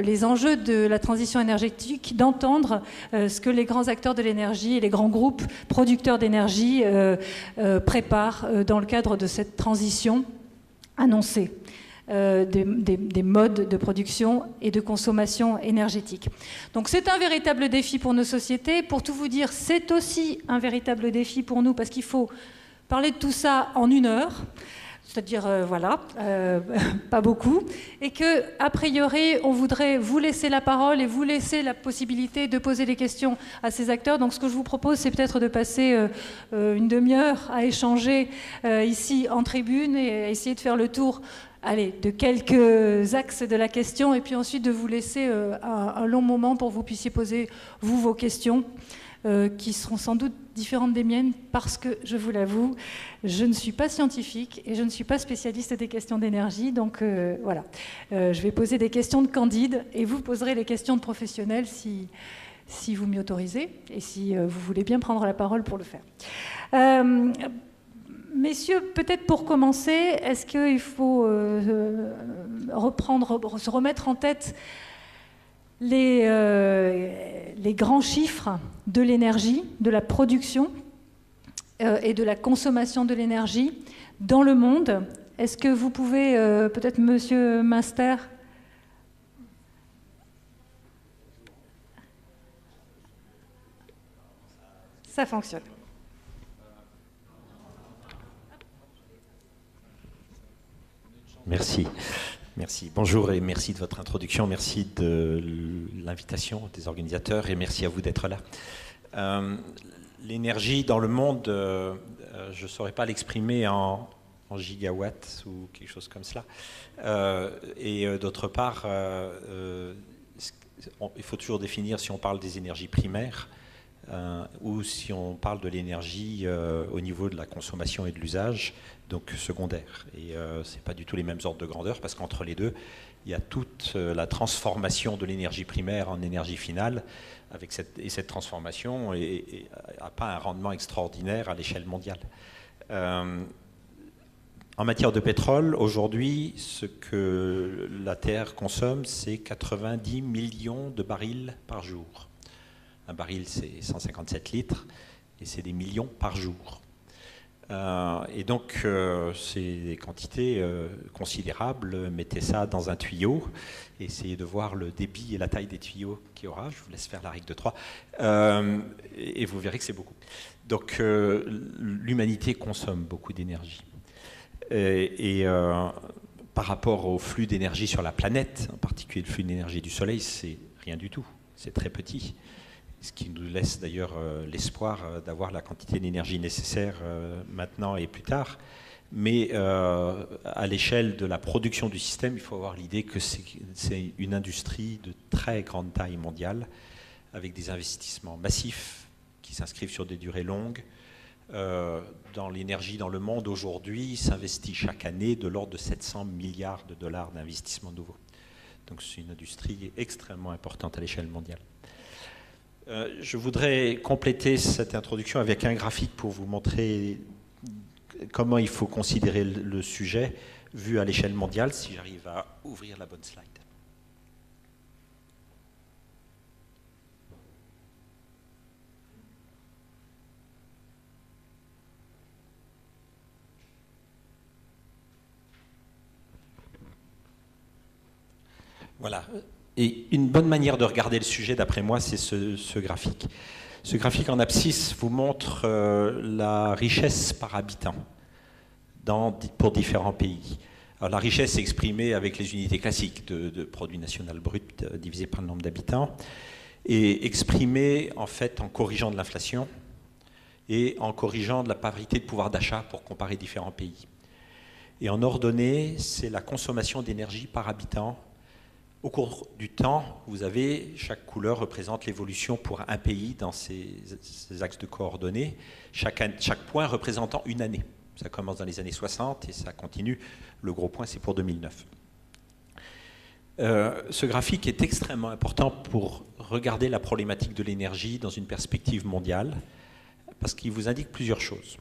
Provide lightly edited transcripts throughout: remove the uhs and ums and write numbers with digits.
les enjeux de la transition énergétique, d'entendre ce que les grands acteurs de l'énergie et les grands groupes producteurs d'énergie préparent dans le cadre de cette transition annoncée des modes de production et de consommation énergétique. Donc c'est un véritable défi pour nos sociétés. Pour tout vous dire, c'est aussi un véritable défi pour nous parce qu'il faut parler de tout ça en 1 heure. C'est-à-dire, pas beaucoup, et que, a priori, on voudrait vous laisser la parole et vous laisser la possibilité de poser des questions à ces acteurs. Donc, ce que je vous propose, c'est peut-être de passer une demi-heure à échanger ici en tribune et à essayer de faire le tour, de quelques axes de la question, et puis ensuite de vous laisser un long moment pour que vous puissiez poser, vos questions. Qui seront sans doute différentes des miennes parce que, je vous l'avoue, je ne suis pas scientifique et je ne suis pas spécialiste des questions d'énergie. Donc voilà, je vais poser des questions de candides et vous poserez les questions de professionnels si vous m'y autorisez et si vous voulez bien prendre la parole pour le faire. Messieurs, peut-être pour commencer, est-ce qu'il faut se remettre en tête les grands chiffres de l'énergie, de la production et de la consommation de l'énergie dans le monde? Est-ce que vous pouvez, peut-être Monsieur Munster, ça fonctionne. Merci. Merci. Bonjour et merci de votre introduction, merci de l'invitation des organisateurs et merci à vous d'être là. L'énergie dans le monde, je ne saurais pas l'exprimer en gigawatts ou quelque chose comme cela. Et d'autre part, il faut toujours définir si on parle des énergies primaires ou si on parle de l'énergie au niveau de la consommation et de l'usage, donc secondaire. Et ce n'est pas du tout les mêmes ordres de grandeur, parce qu'entre les deux, il y a toute la transformation de l'énergie primaire en énergie finale, et cette transformation n'a pas un rendement extraordinaire à l'échelle mondiale. En matière de pétrole, aujourd'hui, ce que la Terre consomme, c'est 90 millions de barils par jour. Un baril, c'est 157 litres, et c'est des millions par jour. Et donc, c'est des quantités considérables. Mettez ça dans un tuyau, et essayez de voir le débit et la taille des tuyaux qu'il y aura. Je vous laisse faire la règle de 3. Et vous verrez que c'est beaucoup. Donc, l'humanité consomme beaucoup d'énergie. Et par rapport au flux d'énergie sur la planète, en particulier le flux d'énergie du Soleil, c'est rien du tout. C'est très petit. Ce qui nous laisse d'ailleurs l'espoir d'avoir la quantité d'énergie nécessaire maintenant et plus tard. Mais à l'échelle de la production du système, il faut avoir l'idée que c'est une industrie de très grande taille mondiale, avec des investissements massifs qui s'inscrivent sur des durées longues. Dans l'énergie dans le monde aujourd'hui, s'investit chaque année de l'ordre de 700 milliards de dollars d'investissements nouveaux. Donc c'est une industrie extrêmement importante à l'échelle mondiale. Je voudrais compléter cette introduction avec un graphique pour vous montrer comment il faut considérer le sujet vu à l'échelle mondiale, si j'arrive à ouvrir la bonne slide. Voilà. Et une bonne manière de regarder le sujet, d'après moi, c'est ce graphique. Ce graphique en abscisse vous montre la richesse par habitant pour différents pays. Alors, la richesse est exprimée avec les unités classiques de produit national brut divisé par le nombre d'habitants et exprimée en fait en corrigeant de l'inflation et en corrigeant de la parité de pouvoir d'achat pour comparer différents pays. Et en ordonnée, c'est la consommation d'énergie par habitant. Au cours du temps, vous avez, chaque couleur représente l'évolution pour un pays dans ces axes de coordonnées, chaque point représentant une année. Ça commence dans les années 60 et ça continue. Le gros point, c'est pour 2009. Ce graphique est extrêmement important pour regarder la problématique de l'énergie dans une perspective mondiale, parce qu'il vous indique plusieurs choses.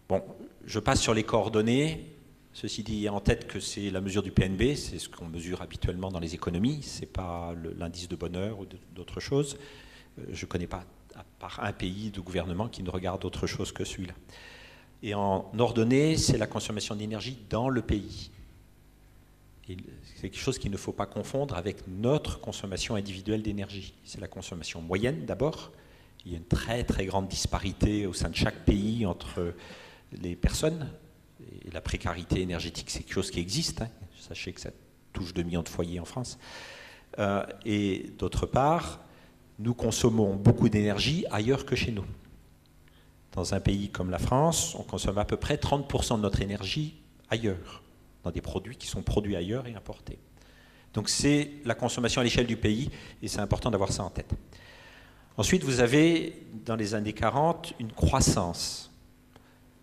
Bon, je passe sur les coordonnées. Ceci dit, en tête que c'est la mesure du PNB, c'est ce qu'on mesure habituellement dans les économies, ce n'est pas l'indice de bonheur ou d'autres choses. Je ne connais pas, à part un pays de gouvernement qui ne regarde autre chose que celui-là. Et en ordonnée, c'est la consommation d'énergie dans le pays. C'est quelque chose qu'il ne faut pas confondre avec notre consommation individuelle d'énergie. C'est la consommation moyenne d'abord. Il y a une très très grande disparité au sein de chaque pays entre les personnes. Et la précarité énergétique, c'est quelque chose qui existe. Hein. Sachez que ça touche 2 millions de foyers en France. Et d'autre part, nous consommons beaucoup d'énergie ailleurs que chez nous. Dans un pays comme la France, on consomme à peu près 30% de notre énergie ailleurs, dans des produits qui sont produits ailleurs et importés. Donc c'est la consommation à l'échelle du pays, et c'est important d'avoir ça en tête. Ensuite, vous avez, dans les années 40, une croissance.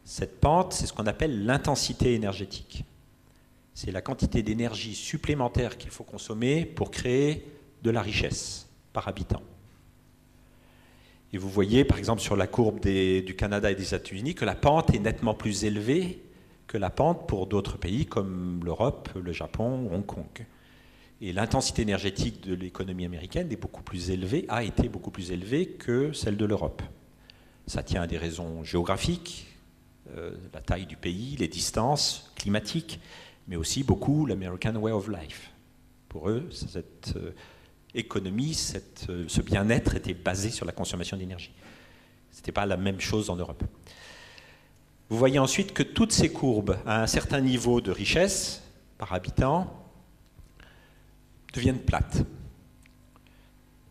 Cette pente, c'est ce qu'on appelle l'intensité énergétique. C'est la quantité d'énergie supplémentaire qu'il faut consommer pour créer de la richesse par habitant. Et vous voyez, par exemple, sur la courbe du Canada et des États-Unis, que la pente est nettement plus élevée que la pente pour d'autres pays comme l'Europe, le Japon, Hong Kong. Et l'intensité énergétique de l'économie américaine est beaucoup plus élevée, a été beaucoup plus élevée que celle de l'Europe. Ça tient à des raisons géographiques, la taille du pays, les distances climatiques, mais aussi beaucoup l'American Way of Life. Pour eux, cette économie, ce bien-être était basé sur la consommation d'énergie. Ce n'était pas la même chose en Europe. Vous voyez ensuite que toutes ces courbes, à un certain niveau de richesse par habitant, deviennent plates.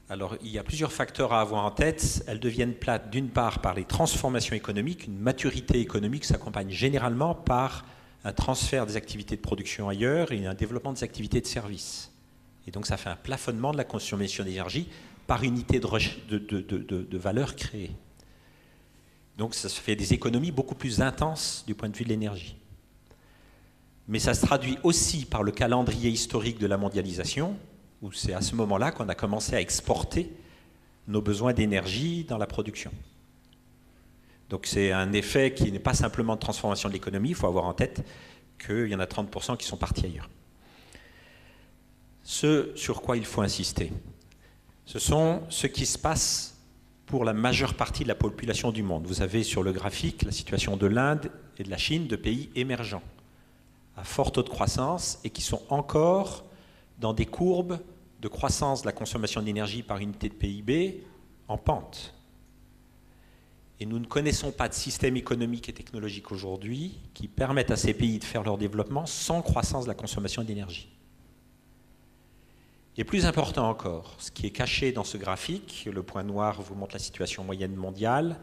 Alors, il y a plusieurs facteurs à avoir en tête. Elles deviennent plates, d'une part, par les transformations économiques. Une maturité économique s'accompagne généralement par un transfert des activités de production ailleurs et un développement des activités de services. Et donc, ça fait un plafonnement de la consommation d'énergie par unité de valeur créée. Donc, ça se fait des économies beaucoup plus intenses du point de vue de l'énergie. Mais ça se traduit aussi par le calendrier historique de la mondialisation, où c'est à ce moment-là qu'on a commencé à exporter nos besoins d'énergie dans la production. Donc c'est un effet qui n'est pas simplement de transformation de l'économie, il faut avoir en tête qu'il y en a 30% qui sont partis ailleurs. Ce sur quoi il faut insister, ce sont ce qui se passe pour la majeure partie de la population du monde. Vous avez sur le graphique la situation de l'Inde et de la Chine, de pays émergents, à fort taux de croissance et qui sont encore dans des courbes de croissance de la consommation d'énergie par unité de PIB en pente. Et nous ne connaissons pas de système économique et technologique aujourd'hui qui permettent à ces pays de faire leur développement sans croissance de la consommation d'énergie. Et plus important encore, ce qui est caché dans ce graphique, le point noir vous montre la situation moyenne mondiale,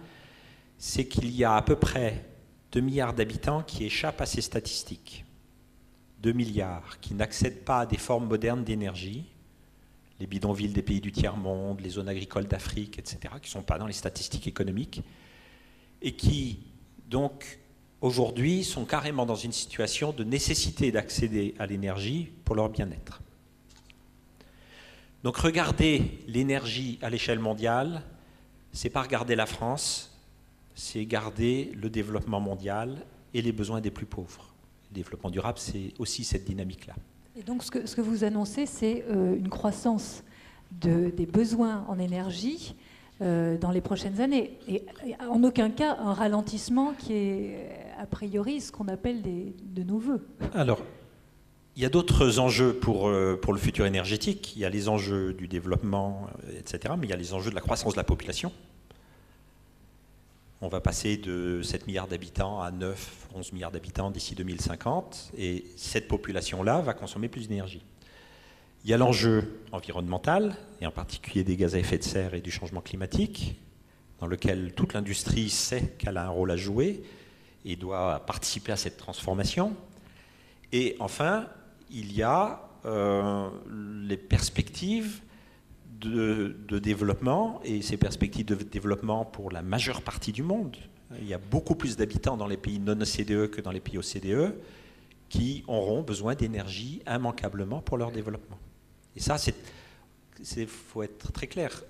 c'est qu'il y a à peu près 2 milliards d'habitants qui échappent à ces statistiques. 2 milliards qui n'accèdent pas à des formes modernes d'énergie, les bidonvilles des pays du tiers-monde, les zones agricoles d'Afrique, etc., qui ne sont pas dans les statistiques économiques, et qui, donc, aujourd'hui, sont carrément dans une situation de nécessité d'accéder à l'énergie pour leur bien-être. Donc, regarder l'énergie à l'échelle mondiale, ce n'est pas regarder la France, c'est regarder le développement mondial et les besoins des plus pauvres. Le développement durable, c'est aussi cette dynamique-là. Et donc, ce que vous annoncez, c'est une croissance des besoins en énergie dans les prochaines années. Et en aucun cas, un ralentissement qui est, a priori, ce qu'on appelle de nos vœux. Alors, il y a d'autres enjeux pour le futur énergétique. Il y a les enjeux du développement, etc., mais il y a les enjeux de la croissance de la population. On va passer de 7 milliards d'habitants à 9, 11 milliards d'habitants d'ici 2050, et cette population-là va consommer plus d'énergie. Il y a l'enjeu environnemental, et en particulier des gaz à effet de serre et du changement climatique, dans lequel toute l'industrie sait qu'elle a un rôle à jouer et doit participer à cette transformation. Et enfin, il y a les perspectives de développement, et ces perspectives de développement pour la majeure partie du monde. Il y a beaucoup plus d'habitants dans les pays non OCDE que dans les pays OCDE qui auront besoin d'énergie immanquablement pour leur développement. Et ça, faut être très clair,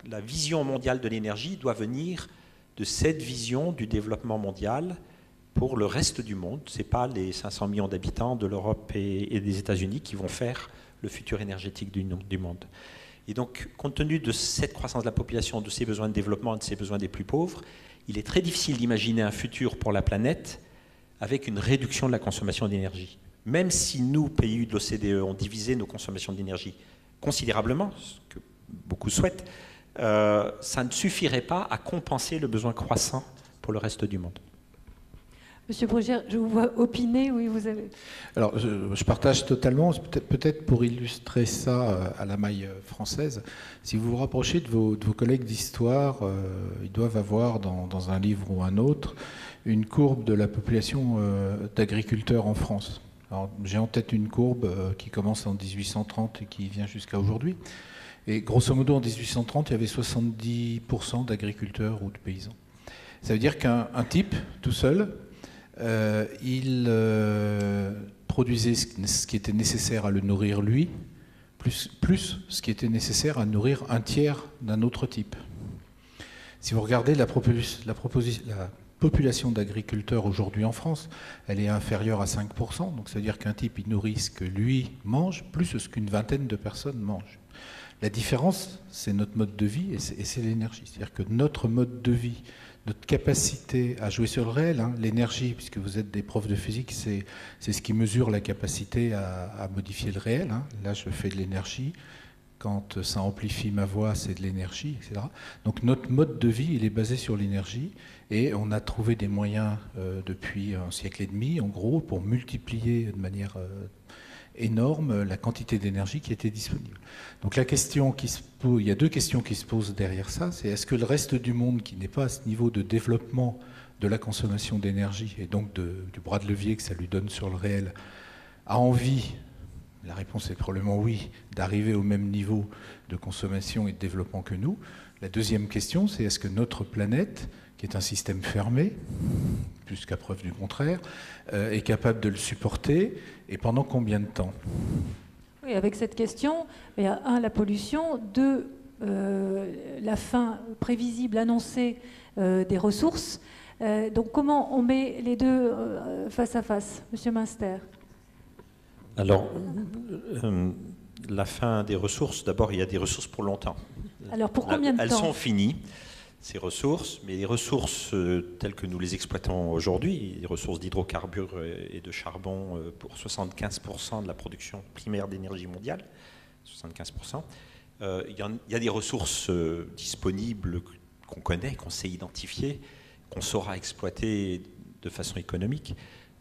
la vision mondiale de l'énergie doit venir de cette vision du développement mondial pour le reste du monde. Ce n'est pas les 500 millions d'habitants de l'Europe et des États-Unis qui vont faire le futur énergétique du monde. Et donc, compte tenu de cette croissance de la population, de ses besoins de développement et de ses besoins des plus pauvres, il est très difficile d'imaginer un futur pour la planète avec une réduction de la consommation d'énergie. Même si nous, pays de l'OCDE, ont divisé nos consommations d'énergie considérablement, ce que beaucoup souhaitent, ça ne suffirait pas à compenser le besoin croissant pour le reste du monde. Monsieur Brugière, je vous vois opiner, oui, vous avez... Alors, je partage totalement, peut-être pour illustrer ça à la maille française, si vous vous rapprochez de vos collègues d'histoire, ils doivent avoir dans un livre ou un autre une courbe de la population d'agriculteurs en France. Alors, j'ai en tête une courbe qui commence en 1830 et qui vient jusqu'à aujourd'hui. Et grosso modo, en 1830, il y avait 70% d'agriculteurs ou de paysans. Ça veut dire qu'un type, tout seul, il produisait ce qui était nécessaire à le nourrir lui, plus ce qui était nécessaire à nourrir un tiers d'un autre type. Si vous regardez la population d'agriculteurs aujourd'hui en France, elle est inférieure à 5%, donc ça veut dire qu'un type il nourrit ce que lui mange, plus ce qu'une vingtaine de personnes mangent. La différence, c'est notre mode de vie et c'est l'énergie. C'est-à-dire que notre mode de vie, notre capacité à jouer sur le réel, l'énergie, puisque vous êtes des profs de physique, c'est ce qui mesure la capacité à modifier le réel. Là, je fais de l'énergie. Quand ça amplifie ma voix, c'est de l'énergie, etc. Donc notre mode de vie, il est basé sur l'énergie. Et on a trouvé des moyens depuis un siècle et demi, en gros, pour multiplier de manière énorme la quantité d'énergie qui était disponible. Donc la question qui se pose, il y a deux questions qui se posent derrière ça, c'est est-ce que le reste du monde qui n'est pas à ce niveau de développement de la consommation d'énergie et donc du bras de levier que ça lui donne sur le réel a envie, la réponse est probablement oui, d'arriver au même niveau de consommation et de développement que nous. La deuxième question, c'est est-ce que notre planète, qui est un système fermé, plus qu'à preuve du contraire, est capable de le supporter, et pendant combien de temps? Oui, avec cette question, il y a la pollution, la fin prévisible, annoncée des ressources. Donc comment on met les deux face à face, Monsieur Münster? Alors, la fin des ressources, d'abord, il y a des ressources pour longtemps. Alors, pour combien de temps? Elles sont finies, ces ressources, mais les ressources telles que nous les exploitons aujourd'hui, les ressources d'hydrocarbures et de charbon pour 75% de la production primaire d'énergie mondiale, 75%, il y a des ressources disponibles qu'on connaît, qu'on sait identifier, qu'on saura exploiter de façon économique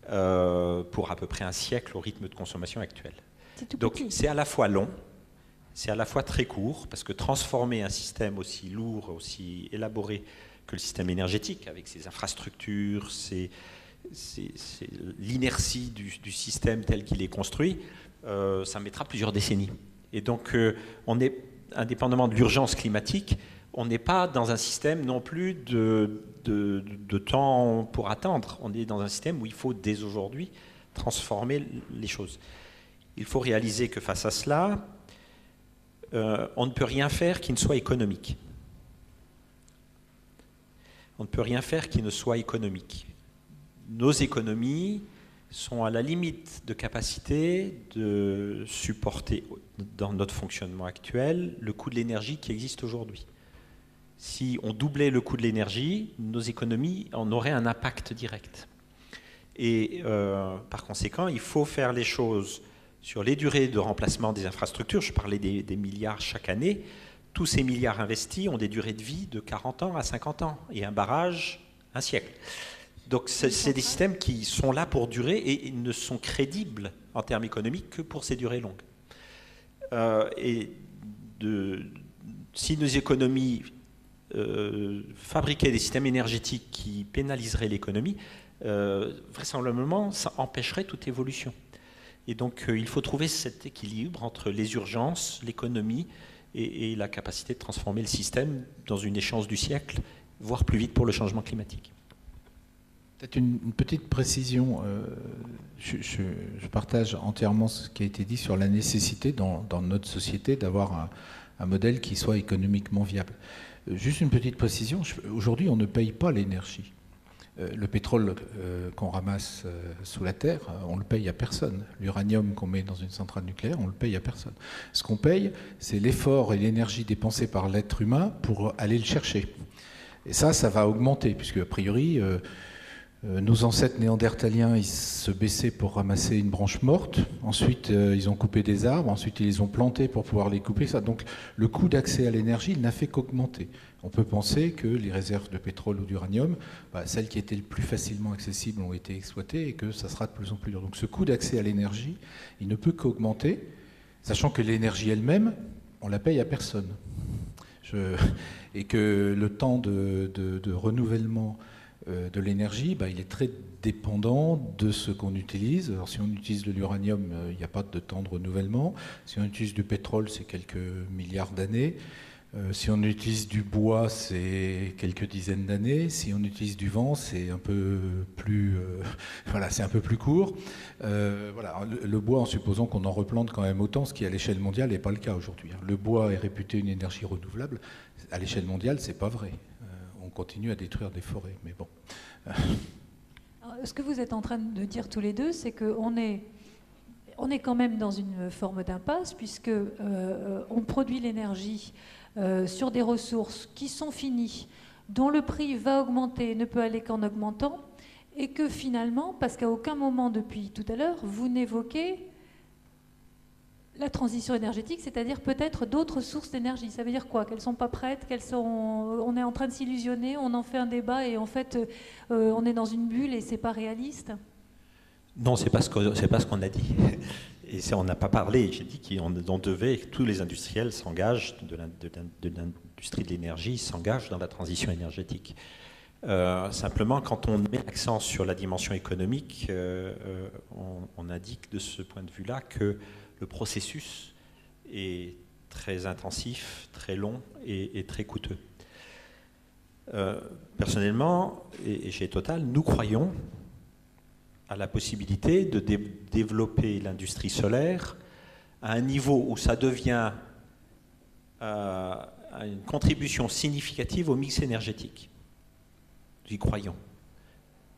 pour à peu près un siècle au rythme de consommation actuel. Donc c'est à la fois long, c'est à la fois très court, parce que transformer un système aussi lourd, aussi élaboré que le système énergétique, avec ses infrastructures, l'inertie du système tel qu'il est construit, ça mettra plusieurs décennies. Et donc, on est, indépendamment de l'urgence climatique, on n'est pas dans un système non plus de temps pour attendre. On est dans un système où il faut dès aujourd'hui transformer les choses. Il faut réaliser que face à cela, on ne peut rien faire qui ne soit économique. On ne peut rien faire qui ne soit économique. Nos économies sont à la limite de capacité de supporter dans notre fonctionnement actuel le coût de l'énergie qui existe aujourd'hui. Si on doublait le coût de l'énergie, nos économies en auraient un impact direct. Et par conséquent, il faut faire les choses sur les durées de remplacement des infrastructures. Je parlais des milliards chaque année. Tous ces milliards investis ont des durées de vie de 40 ans à 50 ans et un barrage, un siècle. Donc c'est des systèmes qui sont là pour durer et ils ne sont crédibles en termes économiques que pour ces durées longues. Si nos économies fabriquaient des systèmes énergétiques qui pénaliseraient l'économie, vraisemblablement ça empêcherait toute évolution. Et donc, il faut trouver cet équilibre entre les urgences, l'économie et la capacité de transformer le système dans une échéance du siècle, voire plus vite pour le changement climatique. Peut-être une petite précision. Je partage entièrement ce qui a été dit sur la nécessité dans notre société d'avoir un modèle qui soit économiquement viable. Juste une petite précision. Aujourd'hui, on ne paye pas l'énergie. Le pétrole qu'on ramasse sous la terre, on le paye à personne. L'uranium qu'on met dans une centrale nucléaire, on le paye à personne. Ce qu'on paye, c'est l'effort et l'énergie dépensés par l'être humain pour aller le chercher. Et ça va augmenter, puisque a priori, nos ancêtres néandertaliens, ils se baissaient pour ramasser une branche morte. Ensuite, ils ont coupé des arbres. Ensuite, ils les ont plantés pour pouvoir les couper. Donc, le coût d'accès à l'énergie, il n'a fait qu'augmenter. On peut penser que les réserves de pétrole ou d'uranium, celles qui étaient le plus facilement accessibles, ont été exploitées et que ça sera de plus en plus dur. Donc, ce coût d'accès à l'énergie, il ne peut qu'augmenter, sachant que l'énergie elle-même, on la paye à personne. Et que le temps de renouvellement de l'énergie, il est très dépendant de ce qu'on utilise. Alors, si on utilise de l'uranium, il n'y a pas de temps de renouvellement. Si on utilise du pétrole, c'est quelques milliards d'années. Si on utilise du bois, c'est quelques dizaines d'années. Si on utilise du vent, c'est un peu plus, c'est un peu plus court. Le bois, en supposant qu'on en replante quand même autant, ce qui à l'échelle mondiale n'est pas le cas aujourd'hui. Le bois est réputé une énergie renouvelable. À l'échelle mondiale, c'est pas vrai. On continue à détruire des forêts, mais bon. Alors, ce que vous êtes en train de dire tous les deux, c'est qu'on est quand même dans une forme d'impasse, puisque on produit l'énergie sur des ressources qui sont finies, dont le prix va augmenter, ne peut aller qu'en augmentant, et que finalement, parce qu'à aucun moment depuis tout à l'heure, vous n'évoquez la transition énergétique, c'est-à-dire peut-être d'autres sources d'énergie. Ça veut dire quoi? Qu'elles ne sont pas prêtes, on est en train de s'illusionner, on en fait un débat et en fait on est dans une bulle et c'est pas réaliste? Non, c'est pas ce qu'on a dit. Et on n'a pas parlé. J'ai dit qu'on devait, que tous les industriels s'engagent, de l'industrie de l'énergie s'engagent dans la transition énergétique. Simplement, quand on met l'accent sur la dimension économique, on indique de ce point de vue-là que le processus est très intensif, très long et très coûteux. Personnellement, et chez Total, nous croyons à la possibilité de développer l'industrie solaire à un niveau où ça devient une contribution significative au mix énergétique. Nous y croyons.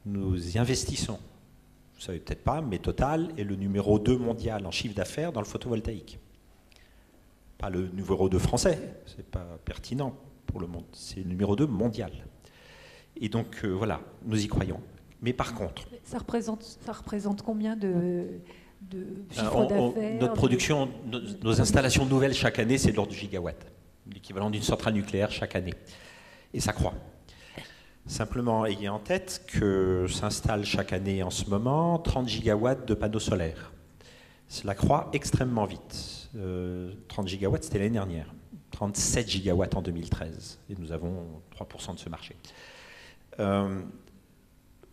Nous y investissons. Vous ne savez peut-être pas, mais Total est le numéro 2 mondial en chiffre d'affaires dans le photovoltaïque. Pas le numéro 2 français, ce n'est pas pertinent pour le monde, c'est le numéro 2 mondial. Et donc voilà, nous y croyons. Mais par contre... Ça représente combien de chiffre d'affaires? Notre production, nos installations nouvelles chaque année, c'est de l'ordre du gigawatt. L'équivalent d'une centrale nucléaire chaque année. Et ça croît. Simplement, ayez en tête que s'installe chaque année en ce moment 30 gigawatts de panneaux solaires. Cela croît extrêmement vite. 30 gigawatts, c'était l'année dernière. 37 gigawatts en 2013. Et nous avons 3% de ce marché.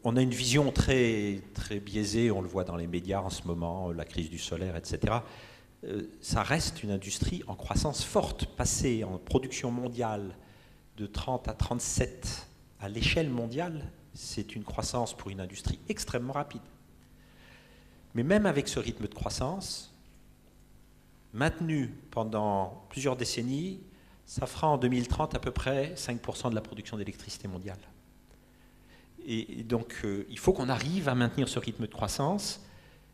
On a une vision très, très biaisée, on le voit dans les médias en ce moment, la crise du solaire, etc. Ça reste une industrie en croissance forte. Passer en production mondiale de 30 à 37 à l'échelle mondiale, c'est une croissance pour une industrie extrêmement rapide. Mais même avec ce rythme de croissance, maintenu pendant plusieurs décennies, ça fera en 2030 à peu près 5% de la production d'électricité mondiale. Et donc, il faut qu'on arrive à maintenir ce rythme de croissance.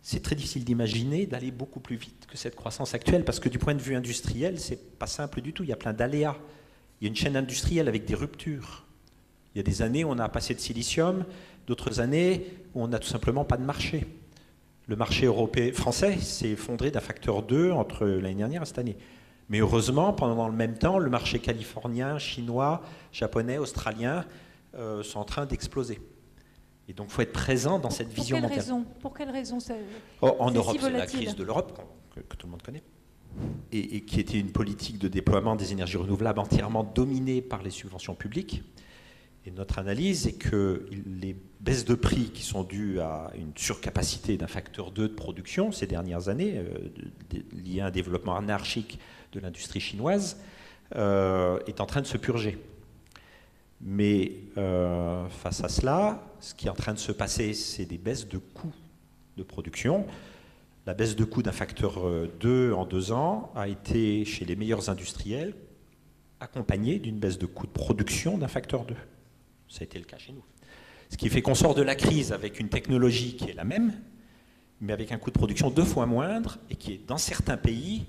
C'est très difficile d'imaginer d'aller beaucoup plus vite que cette croissance actuelle, parce que du point de vue industriel, c'est pas simple du tout. Il y a plein d'aléas. Il y a une chaîne industrielle avec des ruptures. Il y a des années où on a passé de silicium, d'autres années où on n'a tout simplement pas de marché. Le marché européen, français s'est effondré d'un facteur 2 entre l'année dernière et cette année. Mais heureusement, pendant le même temps, le marché californien, chinois, japonais, australien sont en train d'exploser. Et donc, il faut être présent dans cette vision mondiale. Pour quelle raison en Europe, c'est la crise de l'Europe, que tout le monde connaît, et qui était une politique de déploiement des énergies renouvelables entièrement dominée par les subventions publiques. Et notre analyse est que les baisses de prix qui sont dues à une surcapacité d'un facteur 2 de production ces dernières années, liées à un développement anarchique de l'industrie chinoise, est en train de se purger. Mais face à cela, ce qui est en train de se passer, c'est des baisses de coûts de production. La baisse de coûts d'un facteur 2 en 2 ans a été, chez les meilleurs industriels, accompagnée d'une baisse de coûts de production d'un facteur 2. Ça a été le cas chez nous. Ce qui fait qu'on sort de la crise avec une technologie qui est la même, mais avec un coût de production 2 fois moindre, et qui est dans certains pays,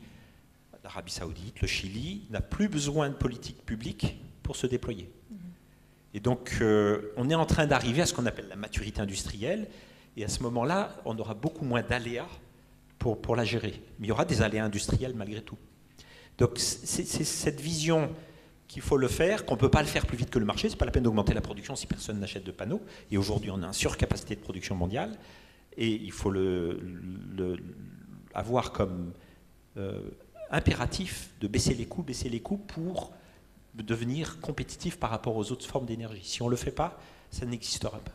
l'Arabie Saoudite, le Chili, n'a plus besoin de politique publique pour se déployer. Et donc, on est en train d'arriver à ce qu'on appelle la maturité industrielle, et à ce moment-là, on aura beaucoup moins d'aléas pour la gérer. Mais il y aura des aléas industriels malgré tout. Donc, c'est cette vision qu'il faut le faire, qu'on ne peut pas le faire plus vite que le marché. Ce n'est pas la peine d'augmenter la production si personne n'achète de panneaux. Et aujourd'hui, on a une surcapacité de production mondiale. Et il faut avoir comme impératif de baisser les coûts pour devenir compétitif par rapport aux autres formes d'énergie. Si on ne le fait pas, ça n'existera pas.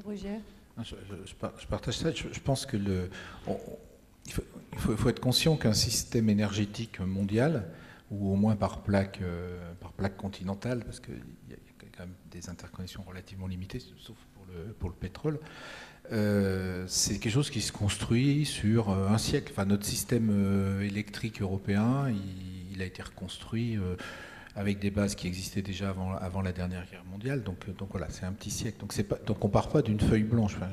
Brugière. Je partage ça. Je pense que il faut être conscient qu'un système énergétique mondial, ou au moins par plaque continentale, parce qu'il y a quand même des interconnexions relativement limitées, sauf pour le pétrole, c'est quelque chose qui se construit sur un siècle. Enfin, notre système électrique européen, il a été reconstruit avec des bases qui existaient déjà avant la dernière guerre mondiale. Donc voilà, c'est un petit siècle. Donc on ne part pas d'une feuille blanche. Enfin,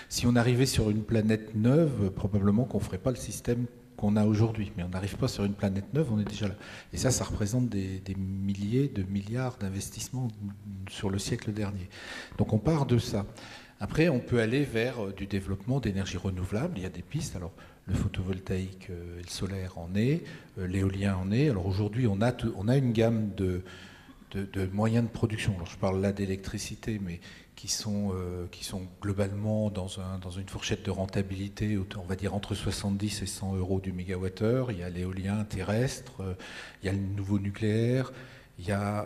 si on arrivait sur une planète neuve, probablement qu'on ne ferait pas le système qu'on a aujourd'hui. Mais on n'arrive pas sur une planète neuve, on est déjà là. Et ça représente des milliers de milliards d'investissements sur le siècle dernier. Donc on part de ça. Après, on peut aller vers du développement d'énergie renouvelable. Il y a des pistes. Alors, le photovoltaïque et le solaire en est, l'éolien en est. Alors aujourd'hui, on a une gamme de moyens de production. Alors, je parle là d'électricité, mais qui sont globalement dans une fourchette de rentabilité, on va dire entre 70 et 100 euros du mégawattheure. Il y a l'éolien terrestre, il y a le nouveau nucléaire. Il y a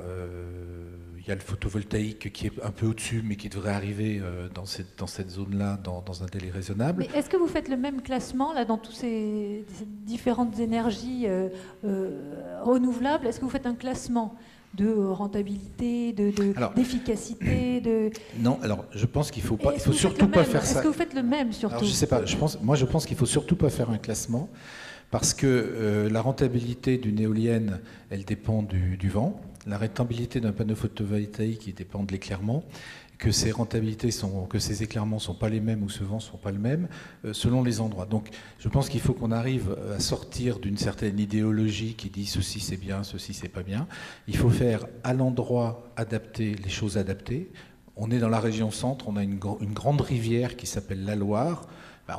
le photovoltaïque qui est un peu au-dessus, mais qui devrait arriver dans cette zone-là dans un délai raisonnable. Mais est-ce que vous faites le même classement là, dans toutes ces différentes énergies renouvelables? Est-ce que vous faites un classement de rentabilité, d'efficacité Non, alors je pense qu'il faut surtout pas faire ça. Est-ce que vous faites le même surtout? Alors, je sais pas. Je pense qu'il faut surtout pas faire un classement. Parce que la rentabilité d'une éolienne, elle dépend du vent. La rentabilité d'un panneau photovoltaïque, il dépend de l'éclairement. Que ces éclairements ne sont pas les mêmes ou ce vent ne sont pas le même, selon les endroits. Donc je pense qu'il faut qu'on arrive à sortir d'une certaine idéologie qui dit ceci c'est bien, ceci c'est pas bien. Il faut faire à l'endroit adapté les choses adaptées. On est dans la région centre, on a une grande rivière qui s'appelle la Loire.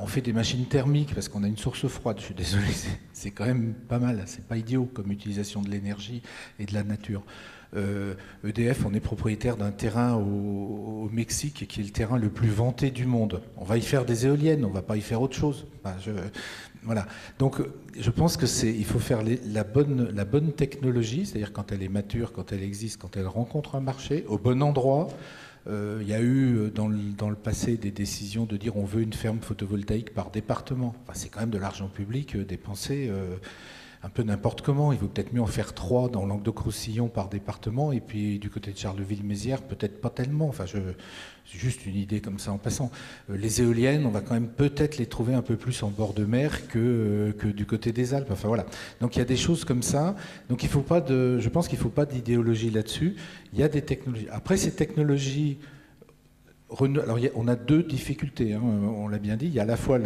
On fait des machines thermiques parce qu'on a une source froide. Je suis désolé, c'est quand même pas mal. C'est pas idiot comme utilisation de l'énergie et de la nature. EDF, on est propriétaire d'un terrain au Mexique qui est le terrain le plus vanté du monde. On va y faire des éoliennes, on va pas y faire autre chose. Voilà. Donc, je pense que il faut faire la bonne technologie, c'est-à-dire quand elle est mature, quand elle existe, quand elle rencontre un marché, au bon endroit. Il y a eu dans le passé des décisions de dire on veut une ferme photovoltaïque par département. Enfin, c'est quand même de l'argent public dépensé un peu n'importe comment. Il vaut peut-être mieux en faire 3 dans Languedoc-Roussillon par département, et puis du côté de Charleville-Mézières, peut-être pas tellement. Enfin, c'est juste une idée comme ça en passant. Les éoliennes, on va quand même peut-être les trouver un peu plus en bord de mer que du côté des Alpes. Enfin voilà. Donc il y a des choses comme ça. Donc je pense qu'il ne faut pas d'idéologie là-dessus. Il y a des technologies. Après, ces technologies, alors on a 2 difficultés, hein, on l'a bien dit. Il y a à la fois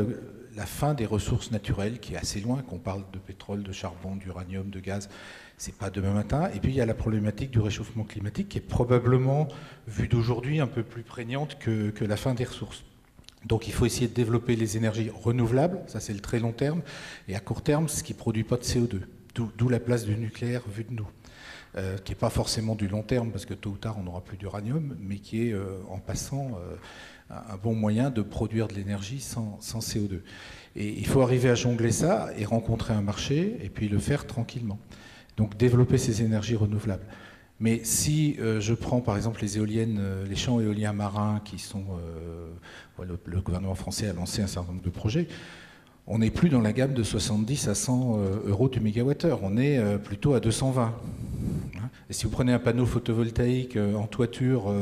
la fin des ressources naturelles qui est assez loin, qu'on parle de pétrole, de charbon, d'uranium, de gaz, c'est pas demain matin. Et puis il y a la problématique du réchauffement climatique qui est probablement, vue d'aujourd'hui, un peu plus prégnante que la fin des ressources. Donc il faut essayer de développer les énergies renouvelables, ça c'est le très long terme, et à court terme, ce qui ne produit pas de CO2, d'où la place du nucléaire vue de nous. Qui n'est pas forcément du long terme, parce que tôt ou tard on n'aura plus d'uranium, mais qui est en passant un bon moyen de produire de l'énergie sans CO2. Et il faut arriver à jongler ça et rencontrer un marché, et puis le faire tranquillement. Donc développer ces énergies renouvelables. Mais si je prends par exemple les éoliennes, les champs éoliens marins qui sont... le gouvernement français a lancé un certain nombre de projets. On n'est plus dans la gamme de 70 à 100 euros du mégawattheure, on est plutôt à 220. Et si vous prenez un panneau photovoltaïque en toiture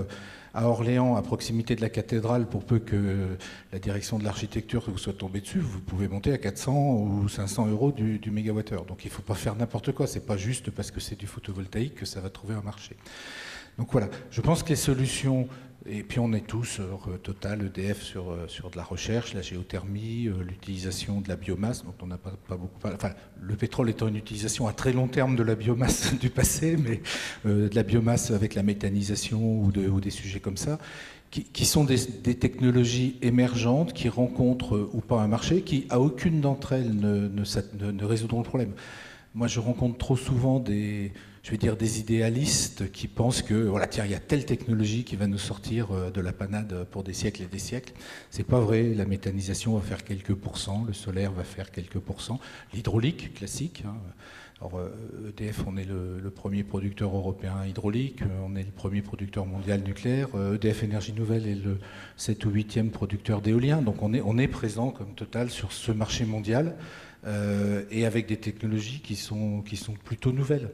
à Orléans, à proximité de la cathédrale, pour peu que la direction de l'architecture vous soit tombée dessus, vous pouvez monter à 400 ou 500 euros du mégawattheure. Donc il ne faut pas faire n'importe quoi, c'est pas juste parce que c'est du photovoltaïque que ça va trouver un marché. Donc voilà, je pense que les solutions Et puis on est tous, Total, EDF, sur de la recherche, la géothermie, l'utilisation de la biomasse, dont on n'a pas beaucoup parlé. Enfin, le pétrole étant une utilisation à très long terme de la biomasse du passé, mais de la biomasse avec la méthanisation ou des sujets comme ça, qui sont des technologies émergentes qui rencontrent ou pas un marché, qui à aucune d'entre elles ne résoudront le problème. Moi, je rencontre trop souvent des idéalistes qui pensent que, voilà, tiens, il y a telle technologie qui va nous sortir de la panade pour des siècles et des siècles. C'est pas vrai. La méthanisation va faire quelques pourcents, le solaire va faire quelques pourcents, l'hydraulique classique. Hein. Alors, EDF, on est le premier producteur européen hydraulique, on est le premier producteur mondial nucléaire. EDF Énergie Nouvelle est le 7 ou 8e producteur d'éolien. Donc, on est présent comme Total sur ce marché mondial. Et avec des technologies qui sont plutôt nouvelles.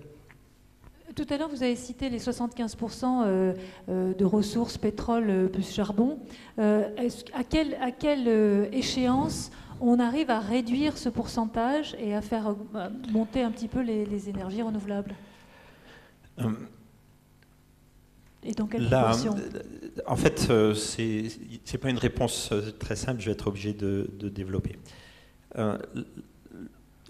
Tout à l'heure, vous avez cité les 75% de ressources pétrole plus charbon. À quelle échéance on arrive à réduire ce pourcentage et à faire monter un petit peu les énergies renouvelables? Et dans quelle proportion? En fait, c'est pas une réponse très simple, je vais être obligé de développer.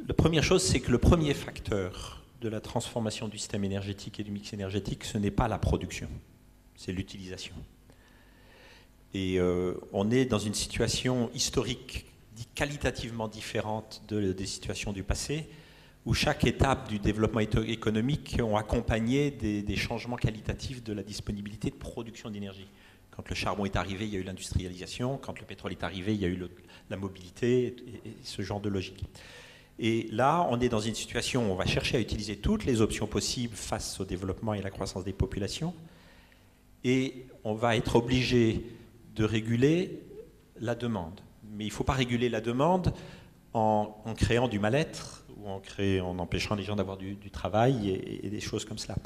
La première chose, c'est que le premier facteur de la transformation du système énergétique et du mix énergétique, ce n'est pas la production, c'est l'utilisation. Et on est dans une situation historique qualitativement différente des situations du passé, où chaque étape du développement économique ont accompagné des changements qualitatifs de la disponibilité de production d'énergie. Quand le charbon est arrivé, il y a eu l'industrialisation. Quand le pétrole est arrivé, il y a eu la mobilité et ce genre de logique. Et là, on est dans une situation où on va chercher à utiliser toutes les options possibles face au développement et à la croissance des populations. Et on va être obligé de réguler la demande. Mais il ne faut pas réguler la demande en créant du mal-être ou en empêchant les gens d'avoir du travail et des choses comme cela.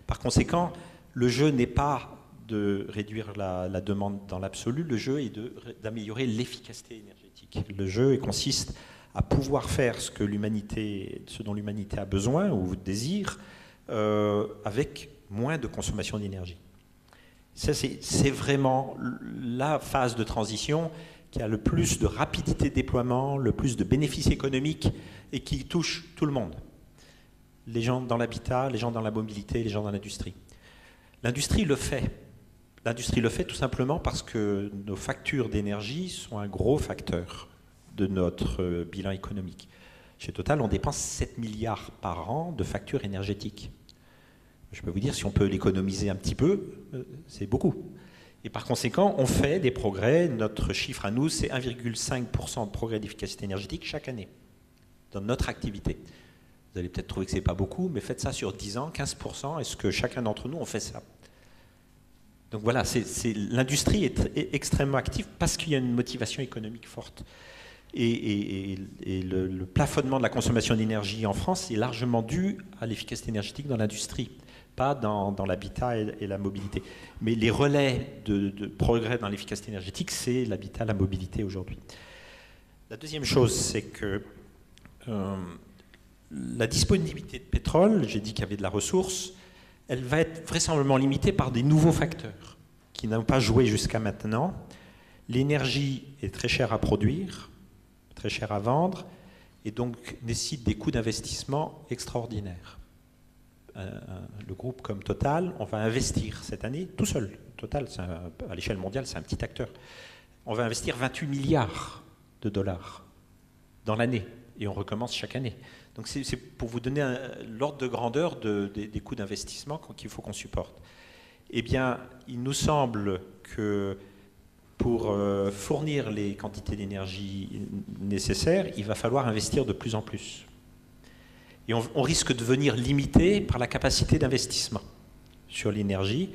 Par conséquent, le jeu n'est pas de réduire la demande dans l'absolu, le jeu est d'améliorer l'efficacité énergétique. Le jeu consiste à pouvoir faire ce dont l'humanité a besoin ou désire avec moins de consommation d'énergie. Ça, c'est vraiment la phase de transition qui a le plus de rapidité de déploiement, le plus de bénéfices économiques et qui touche tout le monde. Les gens dans l'habitat, les gens dans la mobilité, les gens dans l'industrie. L'industrie le fait. L'industrie le fait tout simplement parce que nos factures d'énergie sont un gros facteur de notre bilan économique. Chez Total, on dépense 7 milliards par an de factures énergétiques. Je peux vous dire, si on peut l'économiser un petit peu, c'est beaucoup. Et par conséquent, on fait des progrès. Notre chiffre à nous, c'est 1,5% de progrès d'efficacité énergétique chaque année dans notre activité. Vous allez peut-être trouver que ce n'est pas beaucoup, mais faites ça sur 10 ans, 15%. Est-ce que chacun d'entre nous, on fait ça? Donc voilà, l'industrie est extrêmement active parce qu'il y a une motivation économique forte. Et le plafonnement de la consommation d'énergie en France est largement dû à l'efficacité énergétique dans l'industrie, pas dans l'habitat et la mobilité. Mais les relais de progrès dans l'efficacité énergétique, c'est l'habitat, la mobilité aujourd'hui. La deuxième chose, c'est que la disponibilité de pétrole, j'ai dit qu'il y avait de la ressource, elle va être vraisemblablement limitée par des nouveaux facteurs qui n'ont pas joué jusqu'à maintenant. L'énergie est très chère à produire, très cher à vendre, et donc nécessite des coûts d'investissement extraordinaires. Le groupe comme Total, on va investir cette année tout seul. Total, à l'échelle mondiale, c'est un petit acteur. On va investir 28 milliards de dollars dans l'année, et on recommence chaque année. Donc c'est pour vous donner l'ordre de grandeur des coûts d'investissement qu'il faut qu'on supporte. Eh bien, il nous semble que pour fournir les quantités d'énergie nécessaires, il va falloir investir de plus en plus. Et on risque de devenir limité par la capacité d'investissement sur l'énergie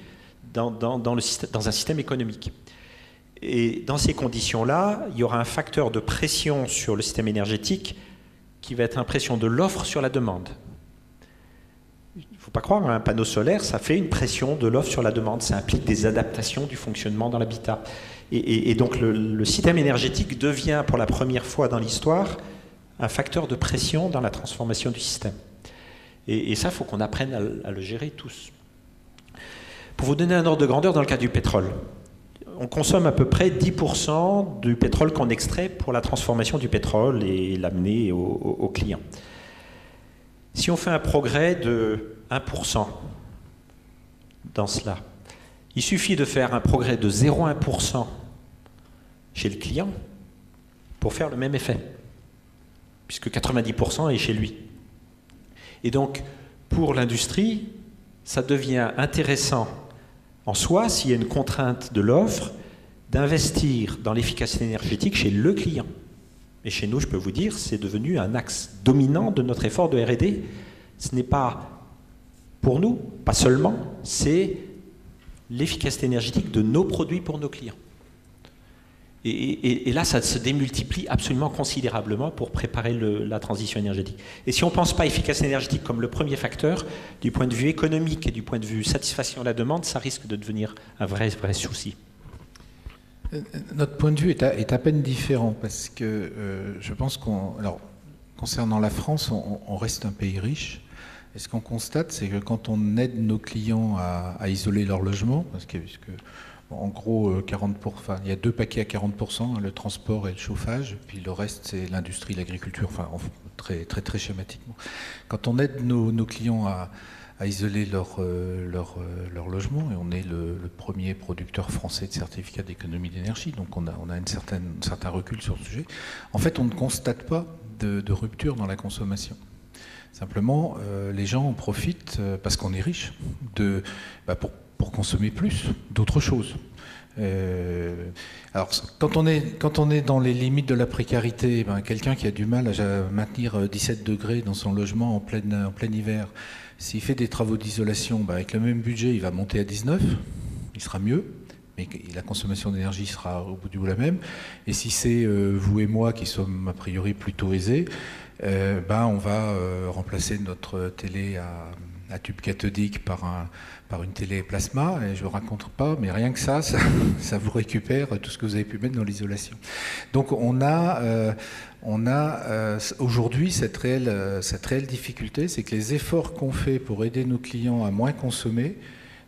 dans un système économique. Et dans ces conditions-là, il y aura un facteur de pression sur le système énergétique qui va être une pression de l'offre sur la demande. Il ne faut pas croire, un panneau solaire, ça fait une pression de l'offre sur la demande. Ça implique des adaptations du fonctionnement dans l'habitat. Et donc le système énergétique devient pour la première fois dans l'histoire un facteur de pression dans la transformation du système. Et ça, il faut qu'on apprenne à le gérer tous. Pour vous donner un ordre de grandeur, dans le cas du pétrole, on consomme à peu près 10% du pétrole qu'on extrait pour la transformation du pétrole et l'amener au client. Si on fait un progrès de 1% dans cela, il suffit de faire un progrès de 0,1% chez le client pour faire le même effet, puisque 90% est chez lui. Et donc, pour l'industrie, ça devient intéressant en soi, s'il y a une contrainte de l'offre, d'investir dans l'efficacité énergétique chez le client. Et chez nous, je peux vous dire, c'est devenu un axe dominant de notre effort de R&D. Ce n'est pas pour nous, pas seulement, c'est l'efficacité énergétique de nos produits pour nos clients. Et là, ça se démultiplie absolument considérablement pour préparer la transition énergétique. Et si on ne pense pas efficacité énergétique comme le premier facteur, du point de vue économique et du point de vue satisfaction de la demande, ça risque de devenir un vrai souci. Notre point de vue est à peine différent parce que je pense alors, concernant la France, on reste un pays riche. Et ce qu'on constate, c'est que quand on aide nos clients à isoler leur logement, puisque en gros, il y a 2 paquets à 40%, le transport et le chauffage, puis le reste, c'est l'industrie, l'agriculture, enfin, très, très, très schématiquement. Quand on aide nos clients à isoler leur logement, et on est le premier producteur français de certificats d'économie d'énergie, donc on a un certain recul sur le sujet, en fait, on ne constate pas de rupture dans la consommation. Simplement, les gens en profitent, parce qu'on est riche, pour consommer plus d'autres choses. Alors, quand on est dans les limites de la précarité, quelqu'un qui a du mal à maintenir 17 degrés dans son logement en plein hiver, s'il fait des travaux d'isolation, avec le même budget, il va monter à 19, il sera mieux, mais la consommation d'énergie sera au bout du bout la même. Et si c'est vous et moi qui sommes a priori plutôt aisés, on va remplacer notre télé à tube cathodique par une télé plasma, et je ne raconte pas, mais rien que ça vous récupère tout ce que vous avez pu mettre dans l'isolation. Donc on a aujourd'hui cette réelle difficulté, c'est que les efforts qu'on fait pour aider nos clients à moins consommer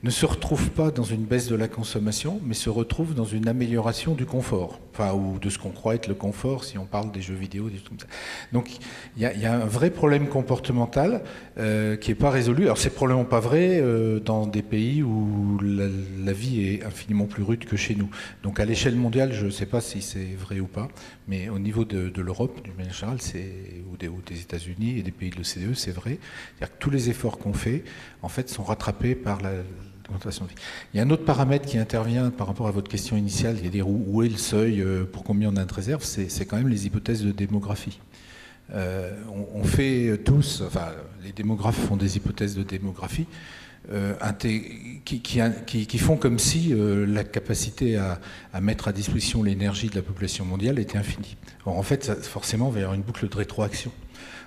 ne se retrouvent pas dans une baisse de la consommation, mais se retrouvent dans une amélioration du confort, ou de ce qu'on croit être le confort, si on parle des jeux vidéo, des trucs comme ça. Donc il y a un vrai problème comportemental qui n'est pas résolu. Alors c'est probablement pas vrai dans des pays où la vie est infiniment plus rude que chez nous. Donc à l'échelle mondiale, je ne sais pas si c'est vrai ou pas, mais au niveau de l'Europe, d'une manière générale, ou des États-Unis et des pays de l'OCDE, c'est vrai. C'est-à-dire que tous les efforts qu'on fait, en fait, sont rattrapés par l'augmentation de vie. Il y a un autre paramètre qui intervient par rapport à votre question initiale, c'est-à-dire où est le seuil, pour combien on a de réserve, c'est quand même les hypothèses de démographie. On fait tous, les démographes font des hypothèses de démographie qui font comme si la capacité à mettre à disposition l'énergie de la population mondiale était infinie. Or, en fait, forcément, il va y avoir une boucle de rétroaction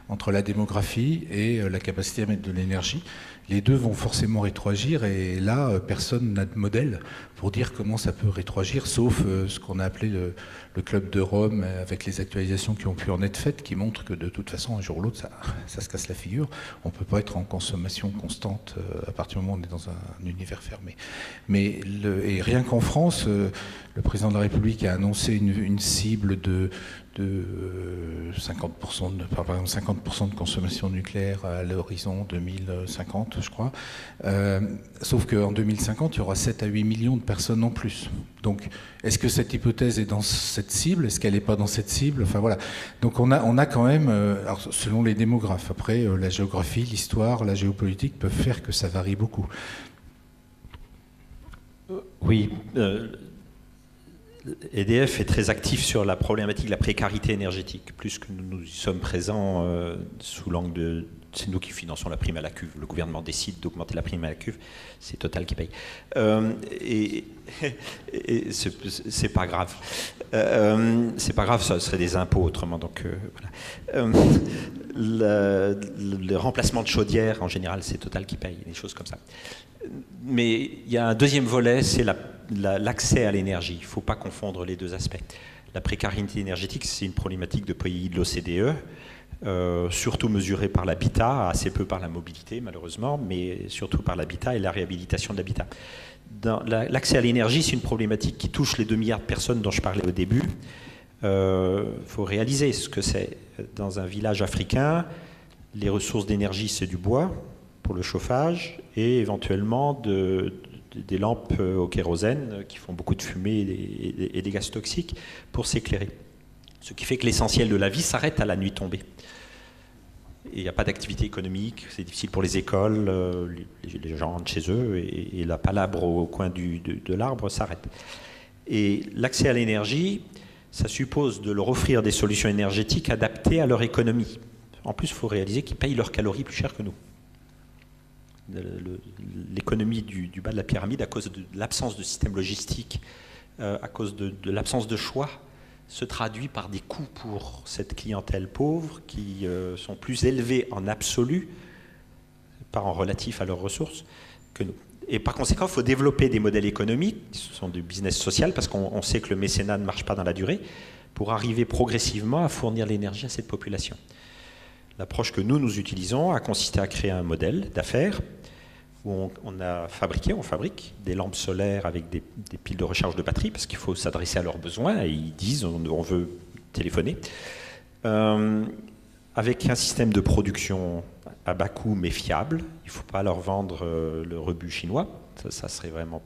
entre la démographie et la capacité à mettre de l'énergie. Les deux vont forcément rétroagir, et là, personne n'a de modèle pour dire comment ça peut rétroagir, sauf ce qu'on a appelé le Club de Rome, avec les actualisations qui ont pu en être faites, qui montrent que de toute façon, un jour ou l'autre, ça se casse la figure. On ne peut pas être en consommation constante à partir du moment où on est dans un univers fermé. Et rien qu'en France, le président de la République a annoncé une cible de 50%, par exemple 50% de consommation nucléaire à l'horizon 2050, je crois. Sauf qu'en 2050, il y aura 7 à 8 millions de personnes en plus. Donc, est-ce que cette hypothèse est dans cette cible? Est-ce qu'elle n'est pas dans cette cible? Enfin, voilà. Donc, on a quand même, alors, selon les démographes, après, la géographie, l'histoire, la géopolitique peuvent faire que ça varie beaucoup. Oui. EDF est très actif sur la problématique de la précarité énergétique, plus que nous y sommes présents sous l'angle de... C'est nous qui finançons la prime à la cuve. Le gouvernement décide d'augmenter la prime à la cuve, c'est Total qui paye. Et c'est pas grave. C'est pas grave, ça serait des impôts autrement. Donc, voilà. Le remplacement de chaudière, en général, c'est Total qui paye, des choses comme ça. Mais il y a un deuxième volet, c'est l'accès à l'énergie. Il ne faut pas confondre les deux aspects. La précarité énergétique, c'est une problématique de pays de l'OCDE, surtout mesurée par l'habitat, assez peu par la mobilité malheureusement, mais surtout par l'habitat et la réhabilitation de l'habitat. l'accès à l'énergie, c'est une problématique qui touche les 2 milliards de personnes dont je parlais au début. Faut réaliser ce que c'est. Dans un village africain, les ressources d'énergie, c'est du bois pour le chauffage et éventuellement des lampes au kérosène qui font beaucoup de fumée et des gaz toxiques pour s'éclairer. Ce qui fait que l'essentiel de la vie s'arrête à la nuit tombée. Et il n'y a pas d'activité économique, c'est difficile pour les écoles, les gens rentrent chez eux et la palabre au coin de l'arbre s'arrête. Et l'accès à l'énergie, ça suppose de leur offrir des solutions énergétiques adaptées à leur économie. En plus, il faut réaliser qu'ils payent leurs calories plus cher que nous. L'économie du bas de la pyramide, à cause de l'absence de système logistique, à cause de l'absence de choix, se traduit par des coûts pour cette clientèle pauvre qui sont plus élevés en absolu, pas en relatif à leurs ressources, que nous. Et par conséquent, il faut développer des modèles économiques, ce sont du business social, parce qu'on sait que le mécénat ne marche pas dans la durée, pour arriver progressivement à fournir l'énergie à cette population. L'approche que nous utilisons a consisté à créer un modèle d'affaires où on fabrique des lampes solaires avec des piles de recharge de batterie, parce qu'il faut s'adresser à leurs besoins, et ils disent on veut téléphoner, avec un système de production à bas coût mais fiable. Il ne faut pas leur vendre le rebut chinois, ça serait vraiment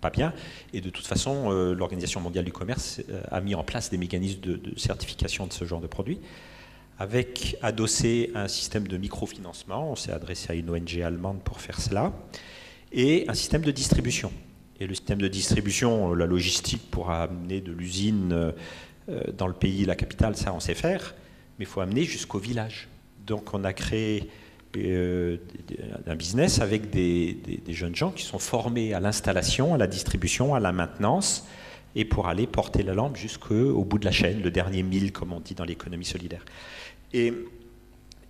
pas bien. Et de toute façon, l'Organisation mondiale du commerce a mis en place des mécanismes de certification de ce genre de produits, avec adossé un système de microfinancement. On s'est adressé à une ONG allemande pour faire cela, et un système de distribution. Et le système de distribution, la logistique pour amener de l'usine dans le pays, la capitale, ça on sait faire, mais il faut amener jusqu'au village. Donc on a créé un business avec des jeunes gens qui sont formés à l'installation, à la distribution, à la maintenance, et pour aller porter la lampe jusqu'au bout de la chaîne, le dernier mille, comme on dit dans l'économie solidaire. Et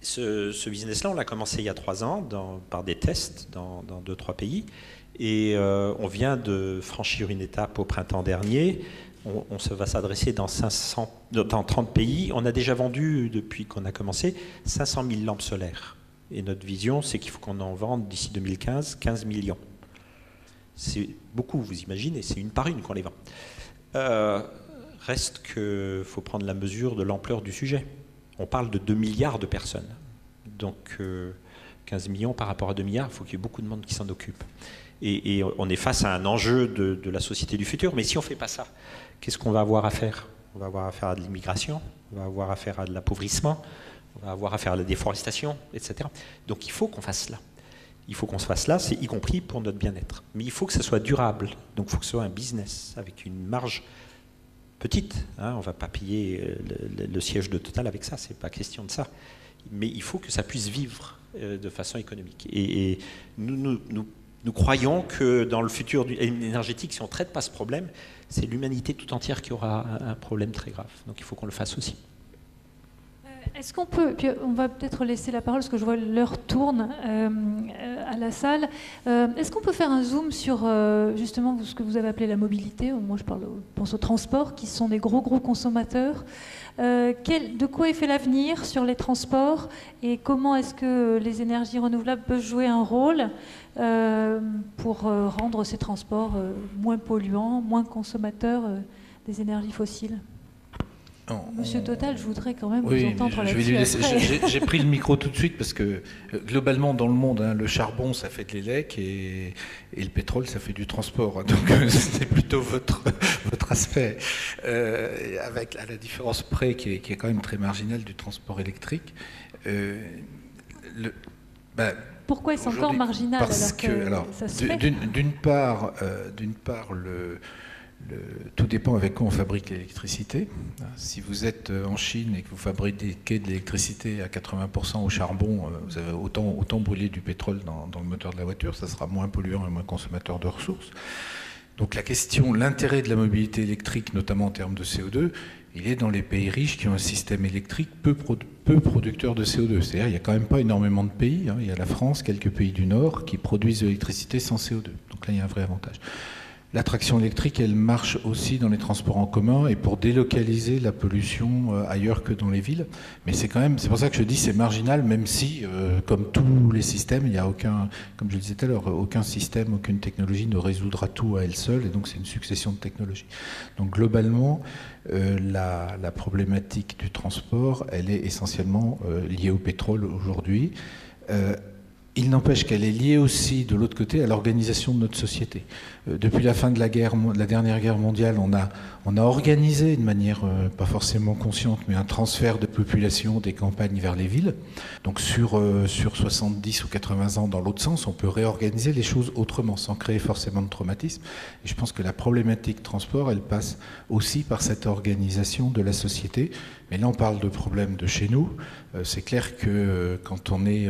ce business-là, on l'a commencé il y a 3 ans par des tests dans 2-3 pays. Et on vient de franchir une étape au printemps dernier. On va s'adresser dans 30 pays. On a déjà vendu, depuis qu'on a commencé, 500 000 lampes solaires. Et notre vision, c'est qu'il faut qu'on en vende d'ici 2015 15 millions. C'est beaucoup, vous imaginez, c'est une par une qu'on les vend. Reste qu'il faut prendre la mesure de l'ampleur du sujet. On parle de 2 milliards de personnes. Donc 15 millions par rapport à 2 milliards, il faut qu'il y ait beaucoup de monde qui s'en occupe. Et on est face à un enjeu de la société du futur. Mais si on ne fait pas ça, qu'est-ce qu'on va avoir à faire? On va avoir affaire à de l'immigration, on va avoir affaire à de l'appauvrissement, on va avoir affaire à la déforestation, etc. Donc il faut qu'on fasse cela. Il faut qu'on se fasse là, c'est y compris pour notre bien-être. Mais il faut que ça soit durable. Donc il faut que ce soit un business avec une marge petite. On ne va pas payer le siège de Total avec ça, c'est pas question de ça. Mais il faut que ça puisse vivre de façon économique. Et nous croyons que dans le futur énergétique, si on ne traite pas ce problème, c'est l'humanité tout entière qui aura un problème très grave. Donc il faut qu'on le fasse aussi. Est-ce qu'on peut, puis on va peut-être laisser la parole parce que je vois l'heure tourne à la salle. Est-ce qu'on peut faire un zoom sur justement ce que vous avez appelé la mobilité? Moi, je pense aux transports qui sont des gros consommateurs. De quoi est fait l'avenir sur les transports et comment est-ce que les énergies renouvelables peuvent jouer un rôle pour rendre ces transports moins polluants, moins consommateurs des énergies fossiles? Monsieur Total, je voudrais quand même vous entendre là-dessus. J'ai pris le micro tout de suite parce que globalement dans le monde, le charbon ça fait de l'élec et le pétrole ça fait du transport. Donc c'est plutôt votre aspect, avec à la différence près qui est quand même très marginale du transport électrique. Pourquoi est-ce encore marginal? Parce alors ça se fait. D'une part, tout dépend avec quoi on fabrique l'électricité. Si vous êtes en Chine et que vous fabriquez de l'électricité à 80% au charbon, vous avez autant brûler du pétrole dans le moteur de la voiture, ça sera moins polluant et moins consommateur de ressources. Donc l'intérêt de la mobilité électrique, notamment en termes de CO2, il est dans les pays riches qui ont un système électrique peu producteur de CO2. C'est-à-dire qu'il n'y a quand même pas énormément de pays. Il y a la France, quelques pays du Nord qui produisent de l'électricité sans CO2. Donc là, il y a un vrai avantage. La traction électrique, elle marche aussi dans les transports en commun et pour délocaliser la pollution ailleurs que dans les villes. Mais c'est pour ça que je dis c'est marginal, même si, comme tous les systèmes, il n'y a aucun, comme je le disais tout à l'heure, aucun système, aucune technologie ne résoudra tout à elle seule, et donc c'est une succession de technologies. Donc globalement, la problématique du transport, elle est essentiellement liée au pétrole aujourd'hui. Il n'empêche qu'elle est liée aussi, de l'autre côté, à l'organisation de notre société. Depuis la fin de la dernière guerre mondiale, on a organisé, de manière pas forcément consciente, mais un transfert de population des campagnes vers les villes. Donc sur 70 ou 80 ans, dans l'autre sens, on peut réorganiser les choses autrement, sans créer forcément de traumatisme. Et je pense que la problématique transport, elle passe aussi par cette organisation de la société. Mais là, on parle de problèmes de chez nous. C'est clair que quand on est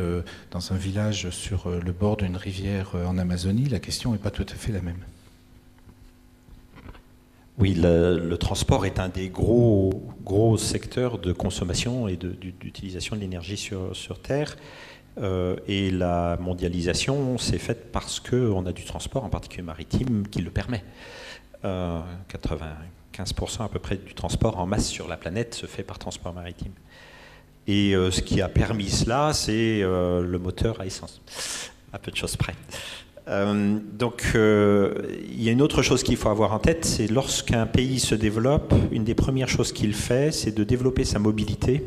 dans un village sur le bord d'une rivière en Amazonie, la question n'est pas tout à fait la même. Oui, le transport est un des gros secteurs de consommation et d'utilisation de l'énergie sur Terre. Et la mondialisation s'est faite parce qu'on a du transport, en particulier maritime, qui le permet. 95% à peu près du transport en masse sur la planète se fait par transport maritime. Et ce qui a permis cela, c'est le moteur à essence, à peu de choses près. Donc il y a une autre chose qu'il faut avoir en tête, c'est lorsqu'un pays se développe, une des premières choses qu'il fait, c'est de développer sa mobilité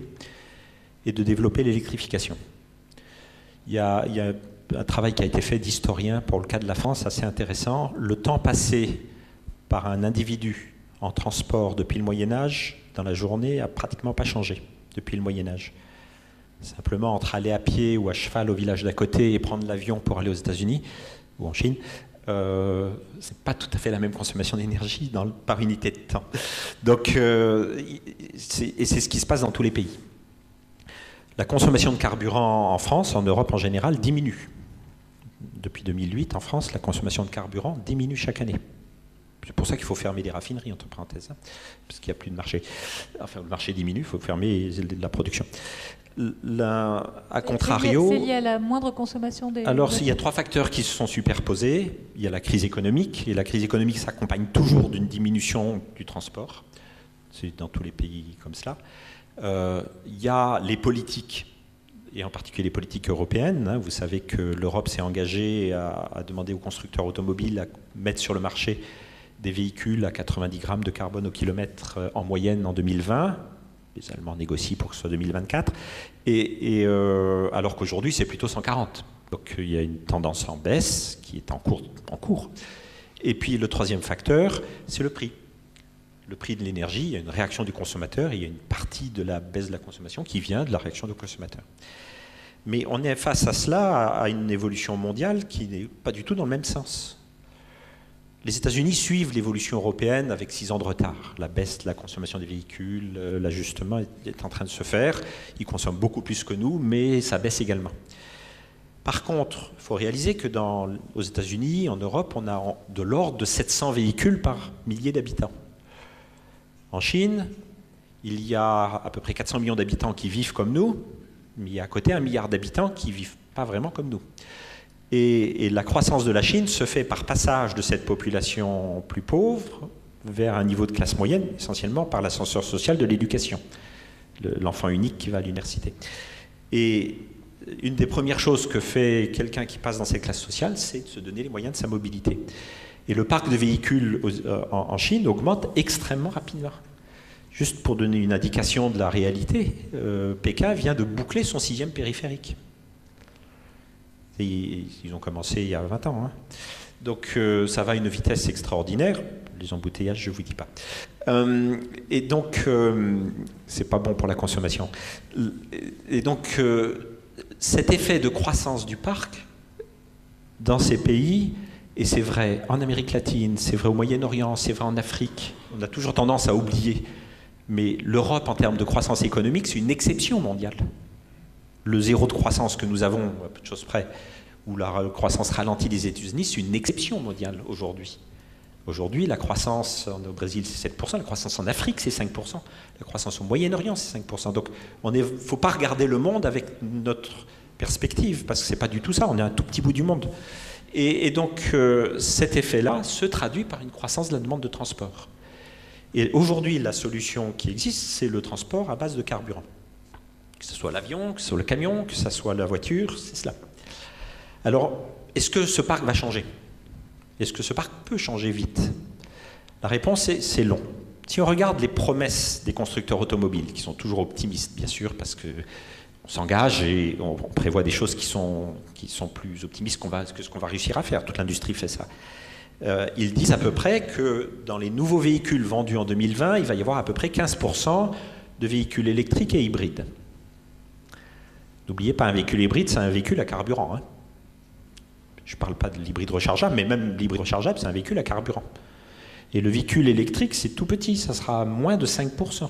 et de développer l'électrification. Il y a un travail qui a été fait d'historien pour le cas de la France, assez intéressant. Le temps passé par un individu en transport depuis le Moyen-Âge, dans la journée, n'a pratiquement pas changé depuis le Moyen-Âge. Simplement, entre aller à pied ou à cheval au village d'à côté et prendre l'avion pour aller aux États-Unis ou en Chine, c'est pas tout à fait la même consommation d'énergie par unité de temps. Donc, c'est ce qui se passe dans tous les pays. La consommation de carburant en France, en Europe en général, diminue. Depuis 2008, en France, la consommation de carburant diminue chaque année. C'est pour ça qu'il faut fermer les raffineries, entre parenthèses, parce qu'il n'y a plus de marché. Enfin, le marché diminue, il faut fermer la production. À contrario, c'est lié à la moindre consommation des... Alors, il y a trois facteurs qui se sont superposés. Il y a la crise économique, et la crise économique s'accompagne toujours d'une diminution du transport. C'est dans tous les pays comme cela. Il y a les politiques, et en particulier les politiques européennes. Vous savez que l'Europe s'est engagée à demander aux constructeurs automobiles à mettre sur le marché des véhicules à 90 grammes de carbone au kilomètre en moyenne en 2020. Les Allemands négocient pour que ce soit 2024. Alors qu'aujourd'hui, c'est plutôt 140. Donc il y a une tendance en baisse qui est en cours. Et puis le troisième facteur, c'est le prix. Le prix de l'énergie, il y a une réaction du consommateur, et il y a une partie de la baisse de la consommation qui vient de la réaction du consommateur. Mais on est face à cela, à une évolution mondiale qui n'est pas du tout dans le même sens. Les États-Unis suivent l'évolution européenne avec 6 ans de retard. La baisse de la consommation des véhicules, l'ajustement est en train de se faire. Ils consomment beaucoup plus que nous, mais ça baisse également. Par contre, il faut réaliser que aux États-Unis, en Europe, on a de l'ordre de 700 véhicules par millier d'habitants. En Chine, il y a à peu près 400 millions d'habitants qui vivent comme nous, mais il y a à côté 1 milliard d'habitants qui ne vivent pas vraiment comme nous. Et la croissance de la Chine se fait par passage de cette population plus pauvre vers un niveau de classe moyenne, essentiellement par l'ascenseur social de l'éducation, l'enfant unique qui va à l'université. Et une des premières choses que fait quelqu'un qui passe dans cette classe sociale, c'est de se donner les moyens de sa mobilité. Et le parc de véhicules en Chine augmente extrêmement rapidement. Juste pour donner une indication de la réalité, Pékin vient de boucler son 6e périphérique. Ils ont commencé il y a 20 ans. Hein. Donc ça va à une vitesse extraordinaire. Les embouteillages, je ne vous dis pas. Et donc, c'est pas bon pour la consommation. Et donc, cet effet de croissance du parc dans ces pays, et c'est vrai en Amérique latine, c'est vrai au Moyen-Orient, c'est vrai en Afrique, on a toujours tendance à oublier, mais l'Europe, en termes de croissance économique, c'est une exception mondiale. Le zéro de croissance que nous avons, à peu de choses près, ou la croissance ralentie des États-Unis, c'est une exception mondiale aujourd'hui. Aujourd'hui, la croissance au Brésil, c'est 7%, la croissance en Afrique, c'est 5%, la croissance au Moyen-Orient, c'est 5%. Donc, il ne faut pas regarder le monde avec notre perspective, parce que ce n'est pas du tout ça, on est un tout petit bout du monde. Et donc cet effet-là se traduit par une croissance de la demande de transport. Et aujourd'hui, la solution qui existe, c'est le transport à base de carburant. Que ce soit l'avion, que ce soit le camion, que ce soit la voiture, c'est cela. Alors, est-ce que ce parc va changer? Est-ce que ce parc peut changer vite? La réponse est c'est long. Si on regarde les promesses des constructeurs automobiles, qui sont toujours optimistes, bien sûr, parce qu'on s'engage et on prévoit des choses qui sont plus optimistes que ce qu'on va réussir à faire. Toute l'industrie fait ça. Ils disent à peu près que dans les nouveaux véhicules vendus en 2020, il va y avoir à peu près 15% de véhicules électriques et hybrides. N'oubliez pas, un véhicule hybride, c'est un véhicule à carburant. Hein. Je ne parle pas de l'hybride rechargeable, mais même l'hybride rechargeable, c'est un véhicule à carburant. Et le véhicule électrique, c'est tout petit, ça sera moins de 5%.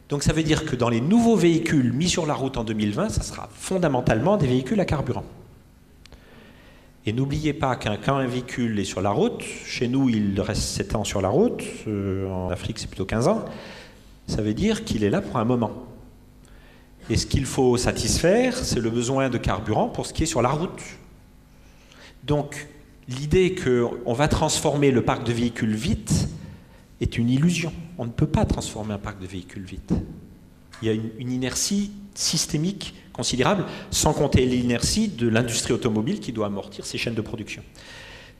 Donc ça veut dire que dans les nouveaux véhicules mis sur la route en 2020, ça sera fondamentalement des véhicules à carburant. Et n'oubliez pas quand un véhicule est sur la route, chez nous il reste 7 ans sur la route, en Afrique c'est plutôt 15 ans, ça veut dire qu'il est là pour un moment. Et ce qu'il faut satisfaire, c'est le besoin de carburant pour ce qui est sur la route. Donc l'idée qu'on va transformer le parc de véhicules vite est une illusion. On ne peut pas transformer un parc de véhicules vite. Il y a une inertie systémique considérable, sans compter l'inertie de l'industrie automobile qui doit amortir ses chaînes de production.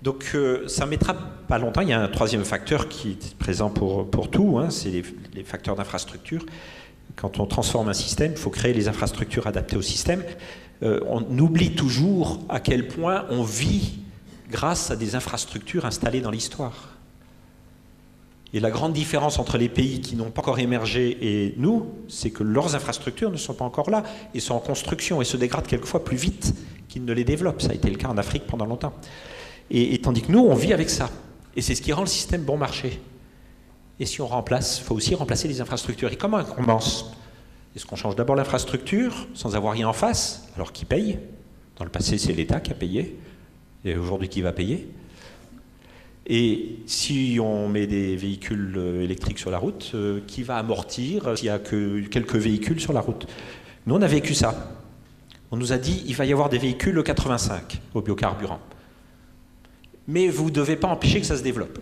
Donc ça ne mettra pas longtemps. Il y a un troisième facteur qui est présent pour tout, hein, c'est les facteurs d'infrastructure. Quand on transforme un système, il faut créer les infrastructures adaptées au système. On oublie toujours à quel point on vit grâce à des infrastructures installées dans l'histoire. Et la grande différence entre les pays qui n'ont pas encore émergé et nous, c'est que leurs infrastructures ne sont pas encore là et sont en construction et se dégradent quelquefois plus vite qu'ils ne les développent. Ça a été le cas en Afrique pendant longtemps. Et tandis que nous, on vit avec ça. Et c'est ce qui rend le système bon marché. Et si on remplace, il faut aussi remplacer les infrastructures. Et comment on commence? Est-ce qu'on change d'abord l'infrastructure sans avoir rien en face? Alors qui paye? Dans le passé, c'est l'État qui a payé. Et aujourd'hui, qui va payer? Et si on met des véhicules électriques sur la route, qui va amortir s'il n'y a que quelques véhicules sur la route? Nous, on a vécu ça. On nous a dit il va y avoir des véhicules 85 au biocarburant. Mais vous ne devez pas empêcher que ça se développe.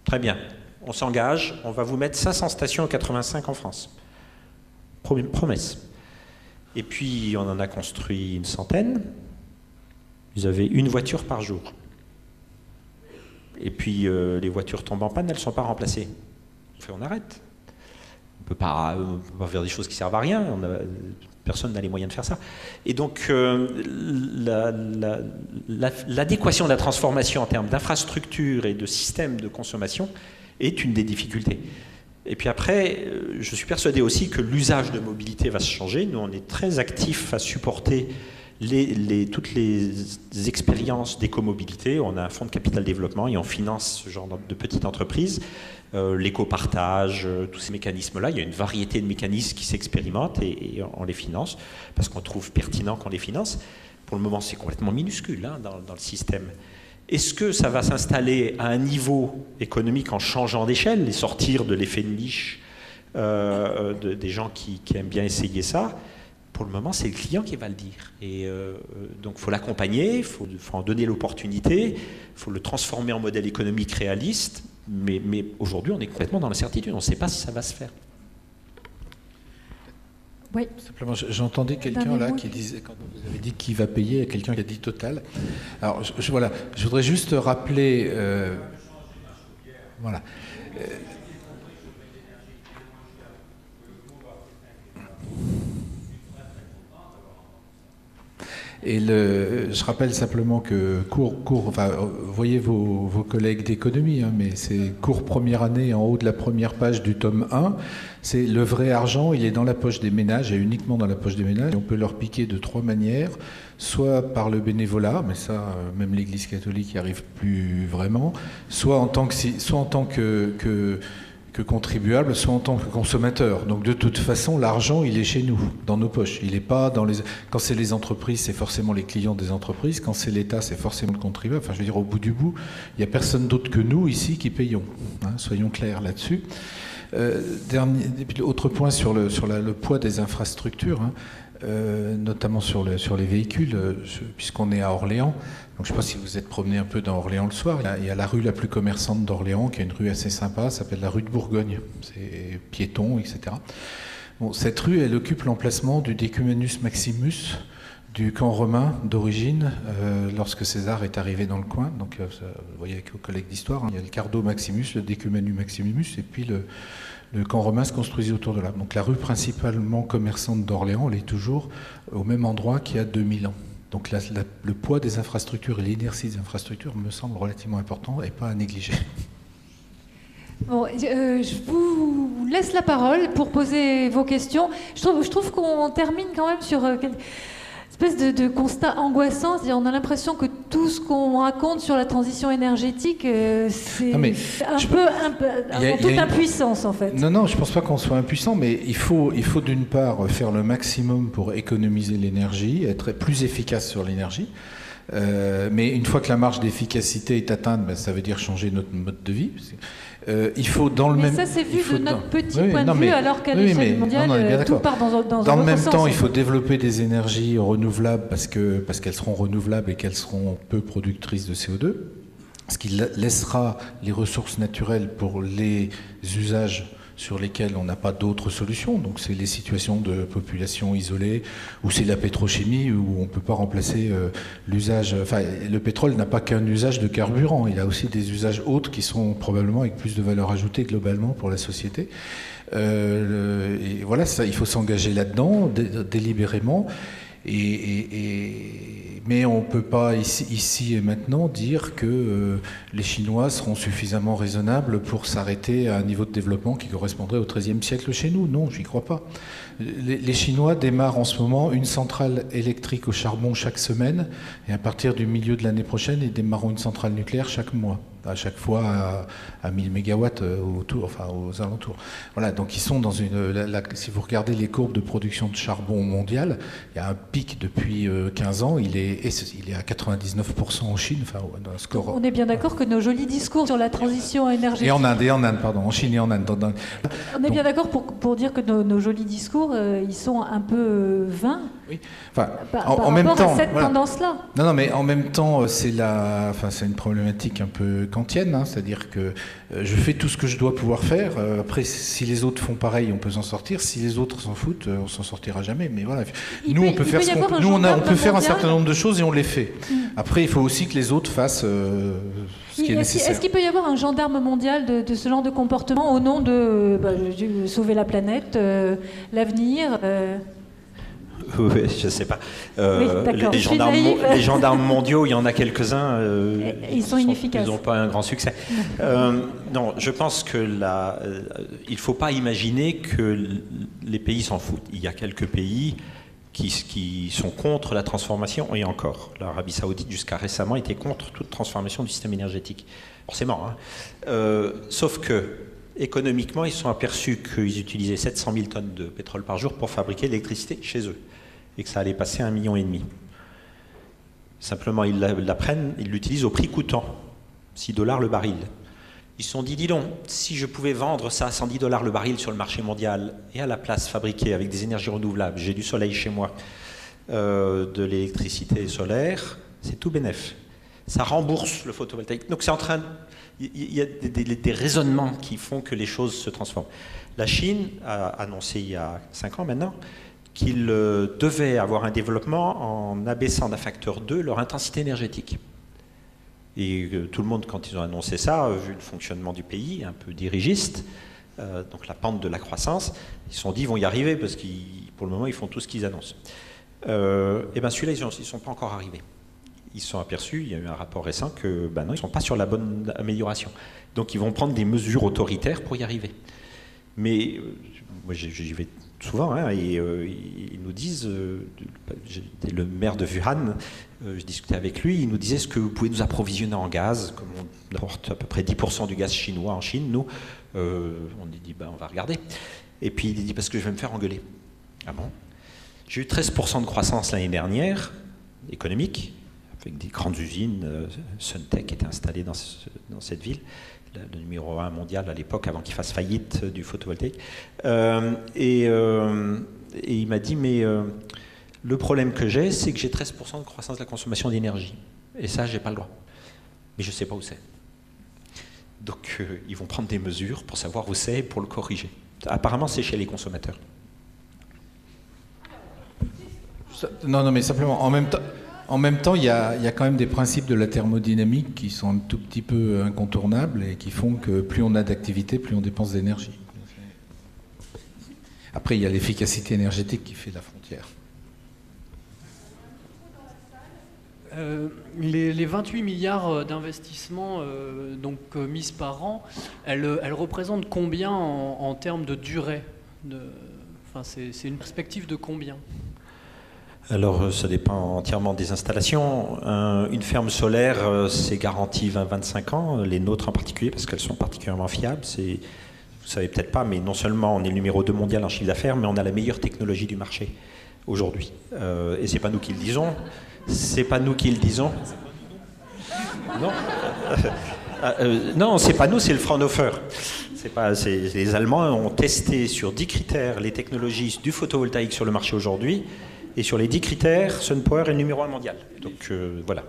Très bien. On s'engage, on va vous mettre 500 stations 85 en France. Promesse. Et puis, on en a construit une centaine. Vous avez une voiture par jour. Et puis, les voitures tombent en panne, elles ne sont pas remplacées. On arrête. On ne peut pas faire des choses qui ne servent à rien. Personne n'a les moyens de faire ça. Et donc, l'adéquation de la transformation en termes d'infrastructure et de système de consommation est une des difficultés. Et puis après, je suis persuadé aussi que l'usage de mobilité va se changer. Nous, on est très actifs à supporter toutes les expériences d'écomobilité. On a un fonds de capital développement et on finance ce genre de petites entreprises. L'éco-partage, tous ces mécanismes-là, il y a une variété de mécanismes qui s'expérimentent et on les finance parce qu'on trouve pertinent qu'on les finance. Pour le moment, c'est complètement minuscule hein, dans le système. Est-ce que ça va s'installer à un niveau économique en changeant d'échelle et sortir de l'effet de niche des gens qui aiment bien essayer ça? Pour le moment, c'est le client qui va le dire. Et donc, il faut l'accompagner, il faut en donner l'opportunité, il faut le transformer en modèle économique réaliste. Mais aujourd'hui, on est complètement dans l'incertitude. On ne sait pas si ça va se faire. Oui. Simplement, j'entendais quelqu'un là qui disait, quand vous avez dit qui va payer, quelqu'un qui a dit Total. Alors, voilà, je voudrais juste rappeler... voilà. Et je rappelle simplement que voyez vos collègues d'économie, hein, mais c'est cours première année en haut de la première page du tome 1. C'est le vrai argent, il est dans la poche des ménages et uniquement dans la poche des ménages. Et on peut leur piquer de 3 manières, soit par le bénévolat, mais ça, même l'Église catholique n'y arrive plus vraiment, soit en tant que contribuable, soit en tant que consommateur. Donc de toute façon, l'argent, il est chez nous, dans nos poches. Il n'est pas dans les... Quand c'est les entreprises, c'est forcément les clients des entreprises. Quand c'est l'État, c'est forcément le contribuable. Enfin, je veux dire, au bout du bout, il n'y a personne d'autre que nous, ici, qui payons. Hein, soyons clairs là-dessus. Autre point sur le poids des infrastructures, hein, notamment sur les véhicules, puisqu'on est à Orléans. Donc, je ne sais pas si vous êtes promené un peu dans Orléans le soir. Il y a la rue la plus commerçante d'Orléans, qui est une rue assez sympa, s'appelle la rue de Bourgogne. C'est piéton, etc. Bon, cette rue, elle occupe l'emplacement du Decumanus Maximus, du camp romain d'origine, lorsque César est arrivé dans le coin. Donc, vous voyez avec vos collègues d'histoire, hein, il y a le Cardo Maximus, le Decumanus Maximus, et puis le camp romain se construisait autour de là. Donc la rue principalement commerçante d'Orléans, elle est toujours au même endroit qu'il y a 2000 ans. Donc le poids des infrastructures et l'inertie des infrastructures me semble relativement important et pas à négliger. Bon, je vous laisse la parole pour poser vos questions. Je trouve qu'on termine quand même sur une espèce de constat angoissant. C'est-à-dire, on a l'impression que tout ce qu'on raconte sur la transition énergétique, c'est toute impuissance en fait. Non, je ne pense pas qu'on soit impuissant, mais il faut d'une part faire le maximum pour économiser l'énergie, être plus efficace sur l'énergie. Mais une fois que la marge d'efficacité est atteinte, ça veut dire changer notre mode de vie. Il faut dans le même. Mais ça, c'est vu de notre petit point de vue, alors qu'à l'échelle mondiale, tout part dans le même sens, temps, il faut développer des énergies renouvelables parce qu'elles seront renouvelables et qu'elles seront peu productrices de CO2, ce qui laissera les ressources naturelles pour les usages sur lesquels on n'a pas d'autres solutions. Donc c'est les situations de population isolée, ou c'est la pétrochimie, où on ne peut pas remplacer l'usage... Enfin, le pétrole n'a pas qu'un usage de carburant, il a aussi des usages autres qui sont probablement avec plus de valeur ajoutée globalement pour la société. Et voilà, ça, il faut s'engager là-dedans, délibérément. Mais on ne peut pas ici et maintenant dire que les Chinois seront suffisamment raisonnables pour s'arrêter à un niveau de développement qui correspondrait au XIIIe siècle chez nous. Non, j'y crois pas. Les Chinois démarrent en ce moment une centrale électrique au charbon chaque semaine, et à partir du milieu de l'année prochaine, ils démarreront une centrale nucléaire chaque mois. À chaque fois à 1000 mégawatts aux alentours. Voilà, donc ils sont dans si vous regardez les courbes de production de charbon mondial, il y a un pic depuis 15 ans, il est à 99% en Chine, enfin un score. On est bien d'accord que nos jolis discours sur la transition énergétique. Et en Inde, pardon, en Chine et en Inde. On est bien d'accord pour dire que nos jolis discours, ils sont un peu vains. Oui. Enfin, en même temps, à cette tendance-là. Non, mais en même temps, c'est une problématique un peu kantienne, hein, c'est-à-dire que je fais tout ce que je dois pouvoir faire. Après, si les autres font pareil, on peut s'en sortir. Si les autres s'en foutent, on s'en sortira jamais. Mais voilà, on peut faire un certain nombre de choses et on les fait. Après, il faut aussi que les autres fassent ce qui est nécessaire. Est-ce qu'il peut y avoir un gendarme mondial de ce genre de comportement au nom de sauver la planète, l'avenir Oui, je ne sais pas. Les gendarmes mondiaux, il y en a quelques-uns. Ils sont inefficaces. Ils n'ont pas un grand succès. Non, je pense que il ne faut pas imaginer que les pays s'en foutent. Il y a quelques pays qui sont contre la transformation, et encore. L'Arabie Saoudite, jusqu'à récemment, était contre toute transformation du système énergétique. Forcément. Hein. Sauf que, économiquement, ils sont aperçus qu'ils utilisaient 700 000 tonnes de pétrole par jour pour fabriquer l'électricité chez eux, et que ça allait passer à 1,5 million. Simplement, ils l'apprennent, ils l'utilisent au prix coûtant, $6 le baril. Ils se sont dit, dis donc, si je pouvais vendre ça à $110 le baril sur le marché mondial, et à la place fabriquer avec des énergies renouvelables, j'ai du soleil chez moi, de l'électricité solaire, c'est tout bénef. Ça rembourse le photovoltaïque. Donc c'est en train... Il y a des raisonnements qui font que les choses se transforment. La Chine a annoncé il y a 5 ans maintenant qu'ils devaient avoir un développement en abaissant d'un facteur 2 leur intensité énergétique. Et tout le monde, quand ils ont annoncé ça, vu le fonctionnement du pays, un peu dirigiste, donc la pente de la croissance, ils se sont dit ils vont y arriver parce que pour le moment ils font tout ce qu'ils annoncent. Et bien celui-là, ils ne sont pas encore arrivés. Ils se sont aperçus, il y a eu un rapport récent, que non, ils ne sont pas sur la bonne amélioration. Donc ils vont prendre des mesures autoritaires pour y arriver. Mais moi j'y vais souvent, hein, et ils nous disent, j'étais le maire de Wuhan, je discutais avec lui, il nous disait, est-ce que vous pouvez nous approvisionner en gaz, comme on apporte à peu près 10% du gaz chinois en Chine, nous, on dit, on va regarder. Et puis il dit, parce que je vais me faire engueuler. Ah bon? J'ai eu 13% de croissance l'année dernière, économique, avec des grandes usines, Suntech était installé dans cette ville. le numéro 1 mondial à l'époque, avant qu'il fasse faillite du photovoltaïque. Et il m'a dit, mais le problème que j'ai, c'est que j'ai 13% de croissance de la consommation d'énergie. Et ça, j'ai pas le droit. Mais je ne sais pas où c'est. Donc, ils vont prendre des mesures pour savoir où c'est et pour le corriger. Apparemment, c'est chez les consommateurs. Non, mais simplement, en même temps, il y a quand même des principes de la thermodynamique qui sont un tout petit peu incontournables et qui font que plus on a d'activité, plus on dépense d'énergie. Après, il y a l'efficacité énergétique qui fait la frontière. Les 28 milliards d'investissements mis par an, elles représentent combien en termes de durée c'est une perspective de combien? Alors, ça dépend entièrement des installations. Une ferme solaire, c'est garanti 20-25 ans, les nôtres en particulier, parce qu'elles sont particulièrement fiables. Vous ne savez peut-être pas, mais non seulement on est le numéro 2 mondial en chiffre d'affaires, mais on a la meilleure technologie du marché aujourd'hui. Et ce n'est pas nous qui le disons. C'est pas nous qui le disons. Non, non, c'est pas nous, c'est le Fraunhofer. Les Allemands ont testé sur 10 critères les technologies du photovoltaïque sur le marché aujourd'hui. Et sur les 10 critères, SunPower est le numéro 1 mondial. Donc voilà.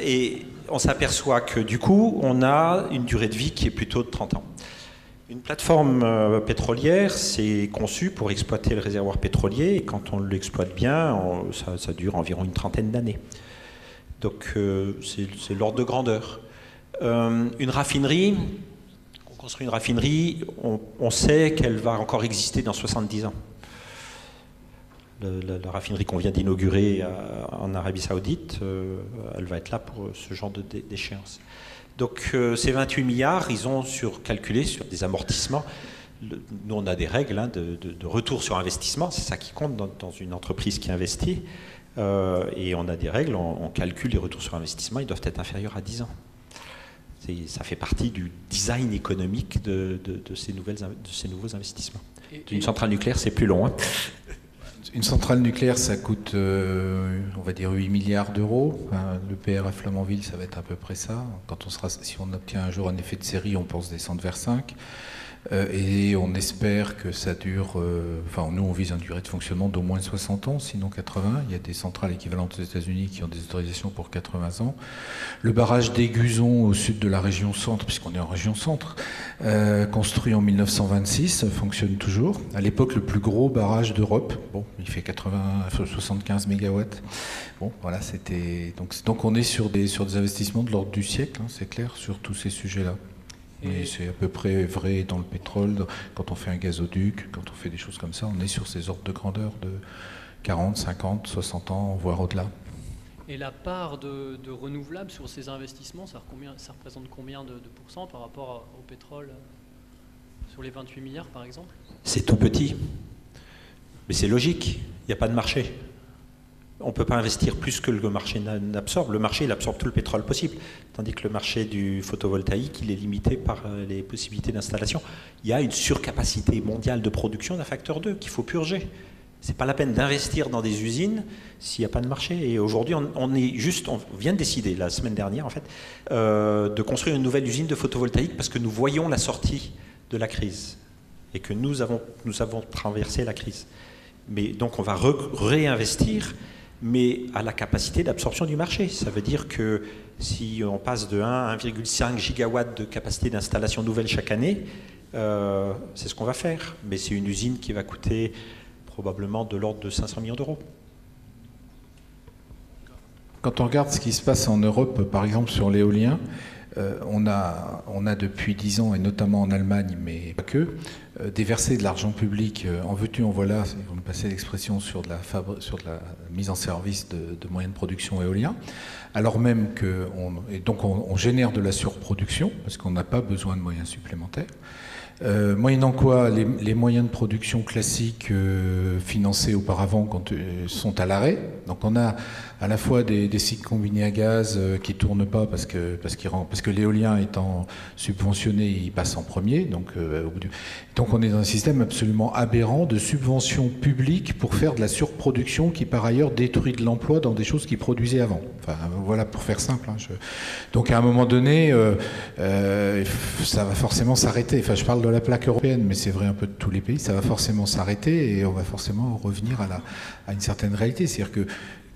Et on s'aperçoit que du coup, on a une durée de vie qui est plutôt de 30 ans. Une plateforme pétrolière, c'est conçu pour exploiter le réservoir pétrolier. Et quand on l'exploite bien, ça dure environ une trentaine d'années. Donc c'est l'ordre de grandeur. Une raffinerie, on construit une raffinerie, on sait qu'elle va encore exister dans 70 ans. La raffinerie qu'on vient d'inaugurer en Arabie Saoudite, elle va être là pour ce genre d'échéance. Donc ces 28 milliards, ils ont calculé sur des amortissements. Nous, on a des règles de retour sur investissement, c'est ça qui compte dans une entreprise qui investit. Et on a des règles, on calcule les retours sur investissement, ils doivent être inférieurs à 10 ans. Ça fait partie du design économique de ces nouveaux investissements. Une centrale nucléaire, c'est plus long. Hein. Une centrale nucléaire, ça coûte, on va dire, 8 milliards d'euros. Le PR à Flamanville, ça va être à peu près ça. Si on obtient un jour un effet de série, on pense descendre vers 5. Et on espère que ça dure... nous, on vise une durée de fonctionnement d'au moins 60 ans, sinon 80. Il y a des centrales équivalentes aux États-Unis qui ont des autorisations pour 80 ans. Le barrage d'Aiguzon, au sud de la région centre, puisqu'on est en région centre, construit en 1926, fonctionne toujours. À l'époque, le plus gros barrage d'Europe. Bon, il fait 75 mégawatts. Bon, voilà, c'était... Donc on est sur des investissements de l'ordre du siècle, hein, c'est clair, sur tous ces sujets-là. Et c'est à peu près vrai dans le pétrole, quand on fait un gazoduc, quand on fait des choses comme ça, on est sur ces ordres de grandeur de 40, 50, 60 ans, voire au-delà. Et la part de renouvelables sur ces investissements, ça représente combien de pourcents par rapport au pétrole sur les 28 milliards par exemple? C'est tout petit, mais c'est logique, il n'y a pas de marché. On ne peut pas investir plus que le marché n'absorbe. Le marché, il absorbe tout le pétrole possible. Tandis que le marché du photovoltaïque, il est limité par les possibilités d'installation. Il y a une surcapacité mondiale de production d'un facteur 2 qu'il faut purger. Ce n'est pas la peine d'investir dans des usines s'il n'y a pas de marché. Et aujourd'hui, on vient de décider, la semaine dernière en fait, de construire une nouvelle usine de photovoltaïque parce que nous voyons la sortie de la crise et que nous avons traversé la crise. Mais donc on va réinvestir, mais à la capacité d'absorption du marché. Ça veut dire que si on passe de 1 à 1,5 gigawatts de capacité d'installation nouvelle chaque année, c'est ce qu'on va faire. Mais c'est une usine qui va coûter probablement de l'ordre de 500 millions d'euros. Quand on regarde ce qui se passe en Europe, par exemple sur l'éolien, on a depuis 10 ans, et notamment en Allemagne, mais pas que, déversé de l'argent public en veux-tu, en voilà, vous me passez l'expression, sur de la mise en service de moyens de production éolien, alors même qu'on génère de la surproduction, parce qu'on n'a pas besoin de moyens supplémentaires. Moyennant quoi, les moyens de production classiques financés auparavant sont à l'arrêt. Donc on a à la fois des cycles combinés à gaz qui ne tournent pas parce que l'éolien étant subventionné, il passe en premier. Donc on est dans un système absolument aberrant de subventions publiques pour faire de la surproduction qui par ailleurs détruit de l'emploi dans des choses qui produisaient avant. Enfin voilà, pour faire simple. Donc à un moment donné, ça va forcément s'arrêter. Enfin je parle de la plaque européenne, mais c'est vrai un peu de tous les pays. Ça va forcément s'arrêter et on va forcément revenir à une certaine réalité. C'est-à-dire que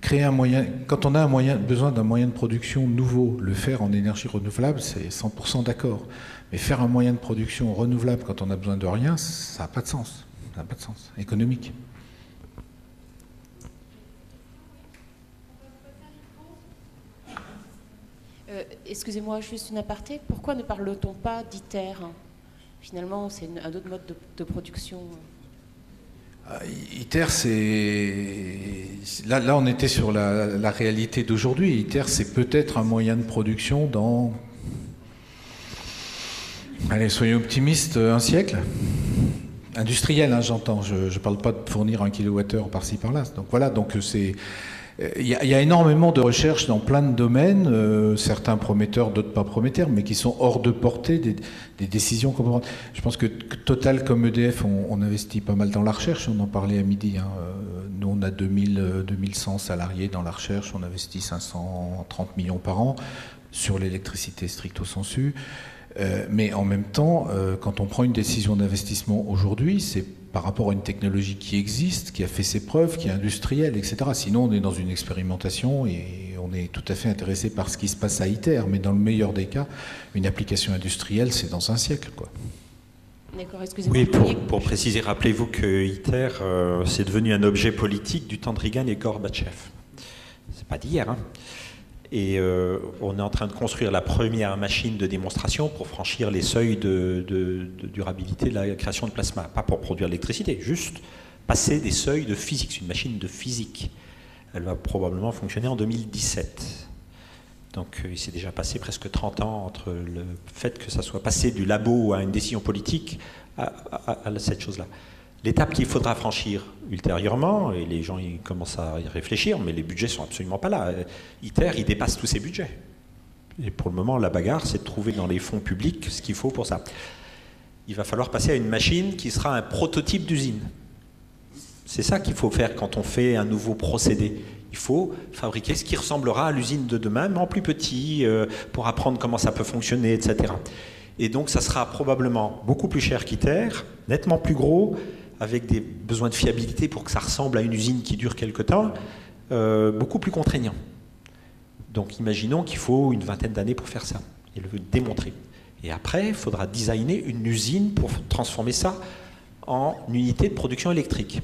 créer un moyen, quand on a besoin d'un moyen de production nouveau, le faire en énergie renouvelable, c'est 100% d'accord. Mais faire un moyen de production renouvelable quand on a besoin de rien, ça n'a pas de sens. Ça n'a pas de sens économique. Excusez-moi, juste une aparté. Pourquoi ne parle-t-on pas d'ITER ? Finalement, c'est un autre mode de production. ITER, là, on était sur la réalité d'aujourd'hui. ITER, c'est peut-être un moyen de production dans, allez, soyons optimistes, un siècle. Industriel, hein, j'entends. Je ne parle pas de fournir 1 kWh par-ci par-là. Donc voilà, il y a énormément de recherches dans plein de domaines, certains prometteurs, d'autres pas prometteurs, mais qui sont hors de portée des décisions qu'on peut prendre. Je pense que Total comme EDF, on investit pas mal dans la recherche, on en parlait à midi. Nous, on a 2100 salariés dans la recherche, on investit 530 millions par an sur l'électricité stricto sensu. Mais en même temps, quand on prend une décision d'investissement aujourd'hui, c'est par rapport à une technologie qui existe, qui a fait ses preuves, qui est industrielle, etc. Sinon, on est dans une expérimentation et on est tout à fait intéressé par ce qui se passe à ITER. Mais dans le meilleur des cas, une application industrielle, c'est dans un siècle, quoi. D'accord, excusez-moi. Oui, pour préciser, rappelez-vous que ITER, c'est devenu un objet politique du temps de Reagan et Gorbatchev. C'est pas d'hier, hein. Et on est en train de construire la première machine de démonstration pour franchir les seuils de durabilité de la création de plasma. Pas pour produire l'électricité, juste passer des seuils de physique. C'est une machine de physique. Elle va probablement fonctionner en 2017. Donc il s'est déjà passé presque 30 ans entre le fait que ça soit passé du labo à une décision politique à cette chose-là. L'étape qu'il faudra franchir ultérieurement, et les gens ils commencent à y réfléchir, mais les budgets ne sont absolument pas là. ITER, il dépasse tous ses budgets. Et pour le moment, la bagarre, c'est de trouver dans les fonds publics ce qu'il faut pour ça. Il va falloir passer à une machine qui sera un prototype d'usine. C'est ça qu'il faut faire quand on fait un nouveau procédé. Il faut fabriquer ce qui ressemblera à l'usine de demain, mais en plus petit, pour apprendre comment ça peut fonctionner, etc. Et donc, ça sera probablement beaucoup plus cher qu'ITER, nettement plus gros, avec des besoins de fiabilité pour que ça ressemble à une usine qui dure quelque temps, beaucoup plus contraignant. Donc imaginons qu'il faut une vingtaine d'années pour faire ça, et le démontrer. Et après, il faudra designer une usine pour transformer ça en unité de production électrique.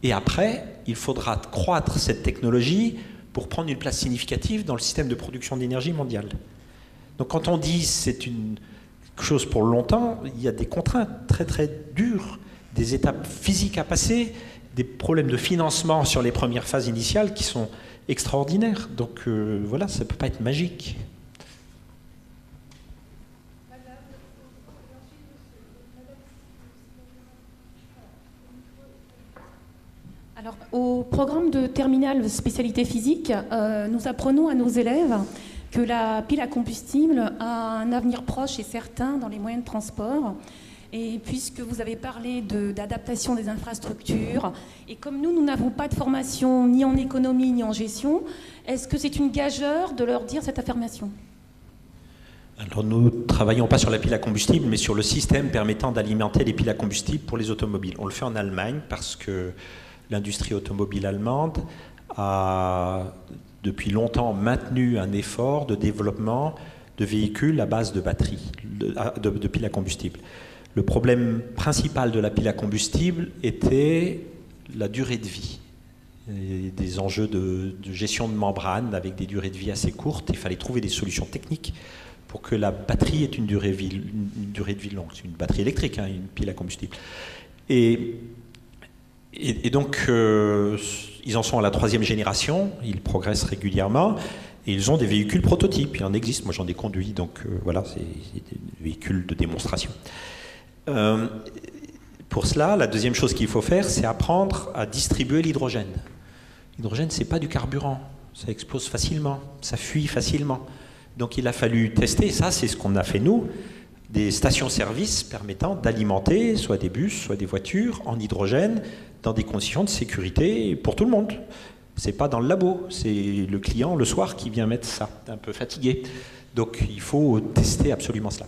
Et après, il faudra croître cette technologie pour prendre une place significative dans le système de production d'énergie mondiale. Donc quand on dit c'est une chose pour longtemps, il y a des contraintes très très dures, des étapes physiques à passer, des problèmes de financement sur les premières phases initiales qui sont extraordinaires. Donc voilà, ça ne peut pas être magique. Alors, au programme de terminale spécialité physique, nous apprenons à nos élèves que la pile à combustible a un avenir proche et certain dans les moyens de transport. Et puisque vous avez parlé d'adaptation des infrastructures, et comme nous n'avons pas de formation ni en économie ni en gestion, est-ce que c'est une gageure de leur dire cette affirmation ? Alors nous ne travaillons pas sur la pile à combustible, mais sur le système permettant d'alimenter les piles à combustible pour les automobiles. On le fait en Allemagne parce que l'industrie automobile allemande a depuis longtemps maintenu un effort de développement de véhicules à base de batteries, de piles à combustible. Le problème principal de la pile à combustible était la durée de vie. Et des enjeux de gestion de membrane avec des durées de vie assez courtes. Il fallait trouver des solutions techniques pour que la batterie ait une durée de vie longue. C'est une batterie électrique, hein, une pile à combustible. Et donc, ils en sont à la 3e génération, ils progressent régulièrement, Et ils ont des véhicules prototypes, il en existe, moi j'en ai conduit, donc voilà, c'est des véhicules de démonstration. Pour cela, la deuxième chose qu'il faut faire, c'est apprendre à distribuer l'hydrogène. L'hydrogène, ce n'est pas du carburant, ça explose facilement, ça fuit facilement. Donc il a fallu tester, et ça c'est ce qu'on a fait nous, des stations-service permettant d'alimenter soit des bus, soit des voitures en hydrogène dans des conditions de sécurité pour tout le monde. C'est pas dans le labo, c'est le client le soir qui vient mettre ça, un peu fatigué. Donc il faut tester absolument cela.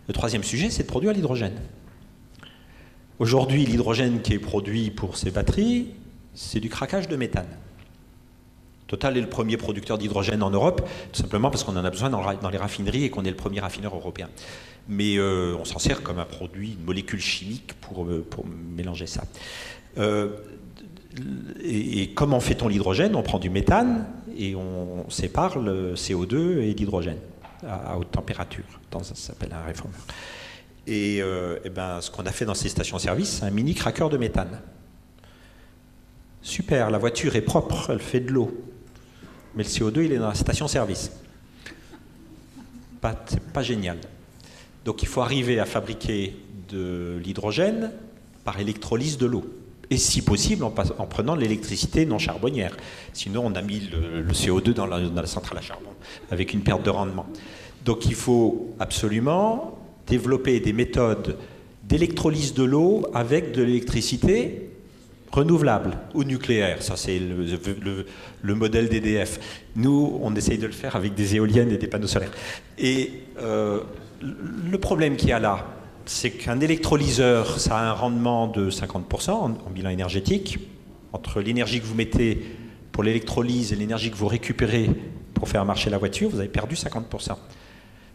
Le troisième sujet, c'est de produire l'hydrogène. Aujourd'hui, l'hydrogène qui est produit pour ces batteries, c'est du craquage de méthane. Total est le premier producteur d'hydrogène en Europe, tout simplement parce qu'on en a besoin dans les raffineries et qu'on est le premier raffineur européen. Mais on s'en sert comme un produit, une molécule chimique pour mélanger ça. Et comment fait-on l'hydrogène? On prend du méthane et on sépare le CO2 et l'hydrogène à haute température. Ça s'appelle un réformeur. Et ce qu'on a fait dans ces stations-service, c'est un mini craqueur de méthane. Super, la voiture est propre, elle fait de l'eau. Mais le CO2, il est dans la station-service. C'est pas génial. Donc il faut arriver à fabriquer de l'hydrogène par électrolyse de l'eau. Et si possible, en prenant de l'électricité non charbonnière. Sinon, on a mis le CO2 dans la centrale à charbon, avec une perte de rendement. Donc il faut absolument développer des méthodes d'électrolyse de l'eau avec de l'électricité renouvelable ou nucléaire. Ça, c'est le modèle d'EDF. Nous, on essaye de le faire avec des éoliennes et des panneaux solaires. Et le problème qu'il y a là, c'est qu'un électrolyseur, ça a un rendement de 50% en bilan énergétique. Entre l'énergie que vous mettez pour l'électrolyse et l'énergie que vous récupérez pour faire marcher la voiture, vous avez perdu 50%.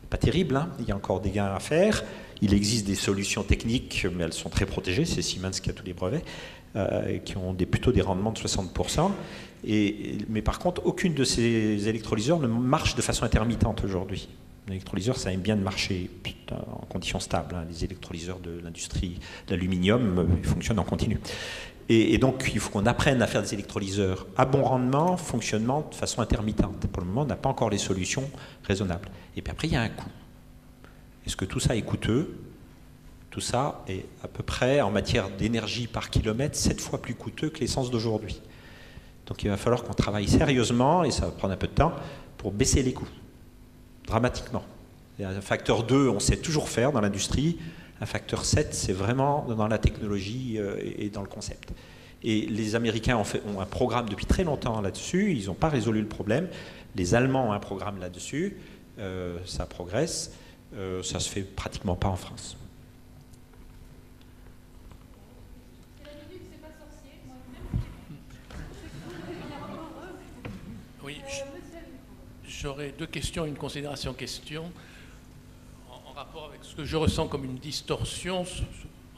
Pas terrible, hein? Il y a encore des gains à faire. Il existe des solutions techniques, mais elles sont très protégées. C'est Siemens qui a tous les brevets, qui ont plutôt des rendements de 60%. Mais par contre, aucune de ces électrolyseurs ne marche de façon intermittente aujourd'hui. Un électrolyseur, ça aime bien de marcher en conditions stables. Hein. Les électrolyseurs de l'industrie de l'aluminium, ils fonctionnent en continu. Et donc, il faut qu'on apprenne à faire des électrolyseurs à bon rendement, fonctionnement de façon intermittente. Pour le moment, on n'a pas encore les solutions raisonnables. Et puis après, il y a un coût. Est-ce que tout ça est coûteux? Tout ça est à peu près, en matière d'énergie par kilomètre, 7 fois plus coûteux que l'essence d'aujourd'hui. Donc, il va falloir qu'on travaille sérieusement, et ça va prendre un peu de temps, pour baisser les coûts. Dramatiquement. Et un facteur 2, on sait toujours faire dans l'industrie. Un facteur 7, c'est vraiment dans la technologie et dans le concept. Et les Américains ont un programme depuis très longtemps là-dessus. Ils n'ont pas résolu le problème. Les Allemands ont un programme là-dessus. Ça progresse. Ça ne se fait pratiquement pas en France. Oui, j'aurais deux questions, une considération question, en rapport avec ce que je ressens comme une distorsion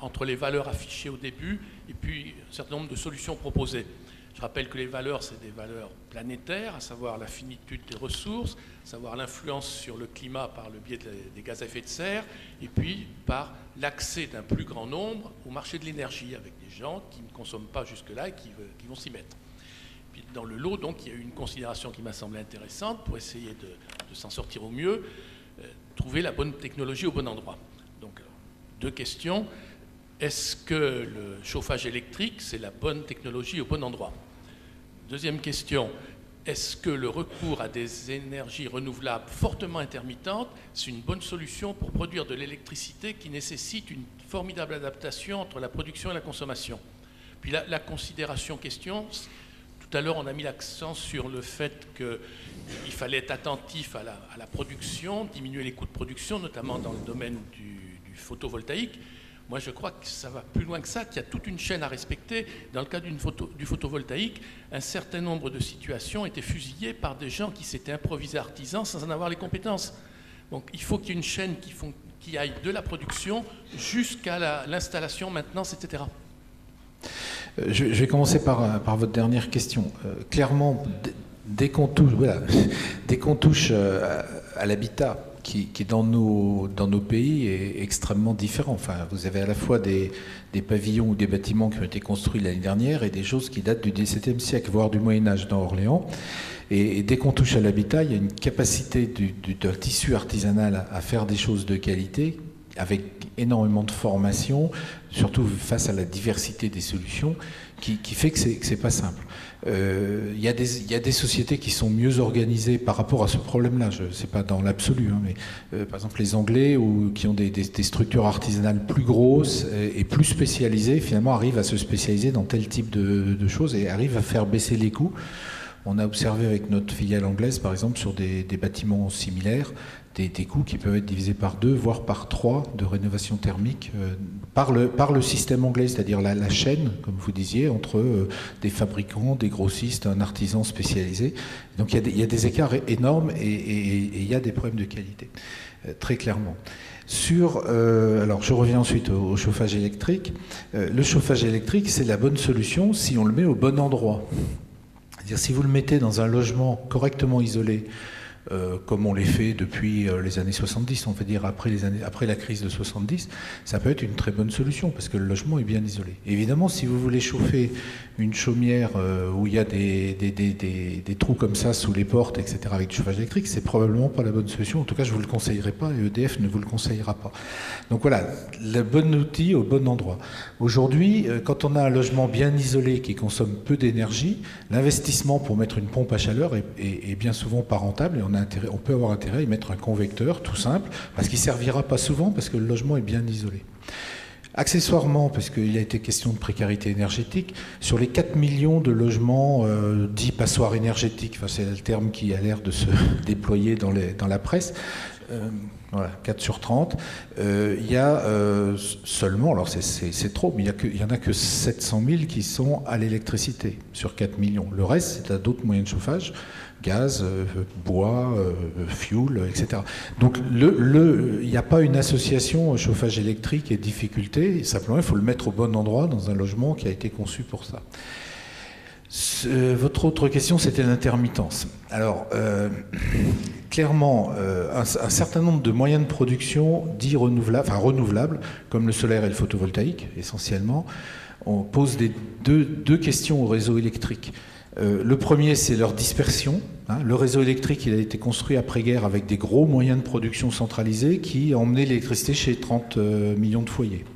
entre les valeurs affichées au début et puis un certain nombre de solutions proposées. Je rappelle que les valeurs, c'est des valeurs planétaires, à savoir la finitude des ressources, à savoir l'influence sur le climat par le biais des gaz à effet de serre, et puis par l'accès d'un plus grand nombre au marché de l'énergie, avec des gens qui ne consomment pas jusque-là et qui vont s'y mettre. Puis dans le lot, donc, il y a eu une considération qui m'a semblé intéressante pour essayer de s'en sortir au mieux, trouver la bonne technologie au bon endroit. Donc, deux questions. Est-ce que le chauffage électrique, c'est la bonne technologie au bon endroit? Deuxième question. Est-ce que le recours à des énergies renouvelables fortement intermittentes, c'est une bonne solution pour produire de l'électricité qui nécessite une formidable adaptation entre la production et la consommation? Puis la considération question... Tout à l'heure, on a mis l'accent sur le fait qu'il fallait être attentif à la production, diminuer les coûts de production, notamment dans le domaine du photovoltaïque. Moi, je crois que ça va plus loin que ça, qu'il y a toute une chaîne à respecter. Dans le cas du photovoltaïque, un certain nombre de situations étaient fusillées par des gens qui s'étaient improvisés artisans sans en avoir les compétences. Donc, il faut qu'il y ait une chaîne qui aille de la production jusqu'à l'installation, maintenance, etc. Je vais commencer par votre dernière question. Clairement, dès qu'on touche à l'habitat qui dans nos pays est extrêmement différent. Enfin, vous avez à la fois des pavillons ou des bâtiments qui ont été construits l'année dernière et des choses qui datent du XVIIe siècle, voire du Moyen-Âge dans Orléans. Et dès qu'on touche à l'habitat, il y a une capacité d'un tissu artisanal à faire des choses de qualité, avec énormément de formation, surtout face à la diversité des solutions, qui fait que c'est pas simple. Il y a des sociétés qui sont mieux organisées par rapport à ce problème-là. C'est pas dans l'absolu, hein, mais par exemple les Anglais qui ont des structures artisanales plus grosses et plus spécialisées, finalement arrivent à se spécialiser dans tel type de choses et arrivent à faire baisser les coûts. On a observé avec notre filiale anglaise, par exemple, sur des bâtiments similaires, des coûts qui peuvent être divisés par 2, voire par 3 de rénovation thermique par le système anglais, c'est-à-dire la chaîne, comme vous disiez, entre des fabricants, des grossistes, un artisan spécialisé. Donc il y a des écarts énormes et il y a des problèmes de qualité, très clairement. Alors je reviens ensuite au chauffage électrique. Le chauffage électrique, c'est la bonne solution si on le met au bon endroit. C'est-à-dire si vous le mettez dans un logement correctement isolé, comme on les fait depuis les années 70, on va dire après la crise de 70, ça peut être une très bonne solution parce que le logement est bien isolé. Évidemment, si vous voulez chauffer une chaumière où il y a des trous comme ça sous les portes, etc., avec du chauffage électrique, c'est probablement pas la bonne solution. En tout cas, je ne vous le conseillerais pas et EDF ne vous le conseillera pas. Donc voilà, le bon outil au bon endroit. Aujourd'hui, quand on a un logement bien isolé qui consomme peu d'énergie, l'investissement pour mettre une pompe à chaleur est bien souvent pas rentable et on peut avoir intérêt à y mettre un convecteur tout simple parce qu'il ne servira pas souvent parce que le logement est bien isolé. Accessoirement, parce qu'il a été question de précarité énergétique, sur les 4 millions de logements dits passoires énergétiques, enfin, c'est le terme qui a l'air de se déployer dans la presse, voilà, 4 sur 30, il y a seulement, alors c'est trop, mais il n'y en a que 700 000 qui sont à l'électricité sur 4 millions. Le reste, c'est à d'autres moyens de chauffage, gaz, bois, fuel, etc. Donc il n'y a pas une association chauffage électrique et difficulté, simplement il faut le mettre au bon endroit dans un logement qui a été conçu pour ça. Votre autre question, c'était l'intermittence. Alors, clairement, un certain nombre de moyens de production dits renouvelables, comme le solaire et le photovoltaïque, essentiellement, on pose deux questions au réseau électrique. Le premier, c'est leur dispersion. Le réseau électrique, il a été construit après-guerre avec des gros moyens de production centralisés qui emmenaient l'électricité chez 30 millions de foyers.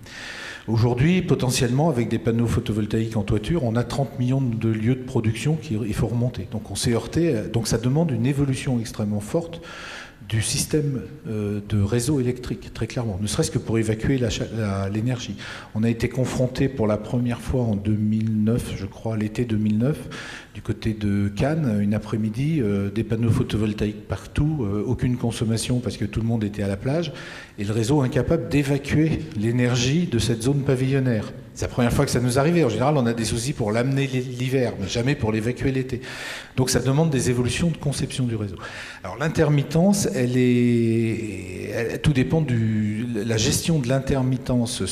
Aujourd'hui, potentiellement, avec des panneaux photovoltaïques en toiture, on a 30 millions de lieux de production qu'il faut remonter. Donc on s'est heurté, donc ça demande une évolution extrêmement forte du système de réseau électrique, très clairement, ne serait-ce que pour évacuer l'énergie. On a été confronté pour la première fois en 2009, je crois, l'été 2009, du côté de Cannes, une après-midi, des panneaux photovoltaïques partout, aucune consommation parce que tout le monde était à la plage, et le réseau incapable d'évacuer l'énergie de cette zone pavillonnaire. C'est la première fois que ça nous arrivait. En général, on a des soucis pour l'amener l'hiver, mais jamais pour l'évacuer l'été. Donc ça demande des évolutions de conception du réseau. Alors l'intermittence, tout dépend de la gestion de l'intermittence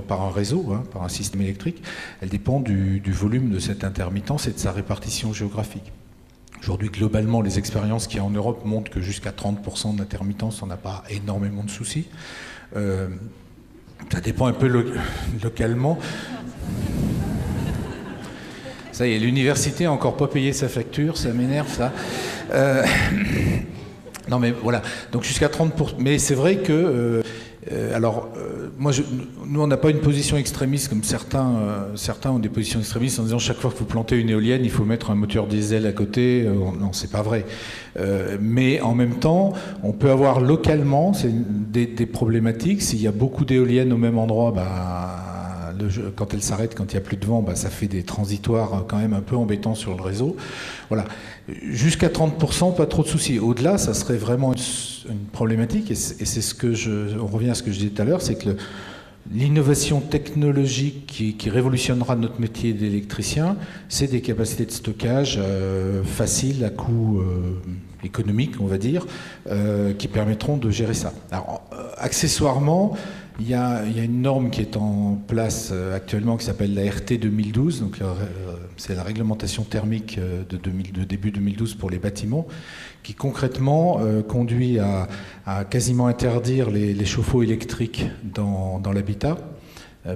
par un réseau, par un système électrique. Elle dépend du volume de cette intermittence et de sa répartition géographique. Aujourd'hui, globalement, les expériences qu'il y a en Europe montrent que jusqu'à 30% d'intermittence, on n'a pas énormément de soucis. Ça dépend un peu localement. Ça y est, l'université n'a encore pas payé sa facture, ça m'énerve ça. Non mais voilà, donc jusqu'à 30%. Mais c'est vrai que... nous on n'a pas une position extrémiste comme certains ont des positions extrémistes en disant chaque fois que vous plantez une éolienne, il faut mettre un moteur diesel à côté. Non, c'est pas vrai. Mais en même temps, on peut avoir localement des problématiques. S'il y a beaucoup d'éoliennes au même endroit, quand elles s'arrêtent, quand il n'y a plus de vent, ça fait des transitoires quand même un peu embêtants sur le réseau. Voilà. Jusqu'à 30%, pas trop de soucis. Au-delà, ça serait vraiment une problématique, et c'est on revient à ce que je disais tout à l'heure, c'est que l'innovation technologique qui révolutionnera notre métier d'électricien, c'est des capacités de stockage faciles, à coût économique, on va dire, qui permettront de gérer ça. Alors, accessoirement, Il y a une norme qui est en place actuellement qui s'appelle la RT 2012, donc c'est la réglementation thermique de début 2012 pour les bâtiments, qui concrètement conduit à quasiment interdire les chauffe-eau électriques dans l'habitat,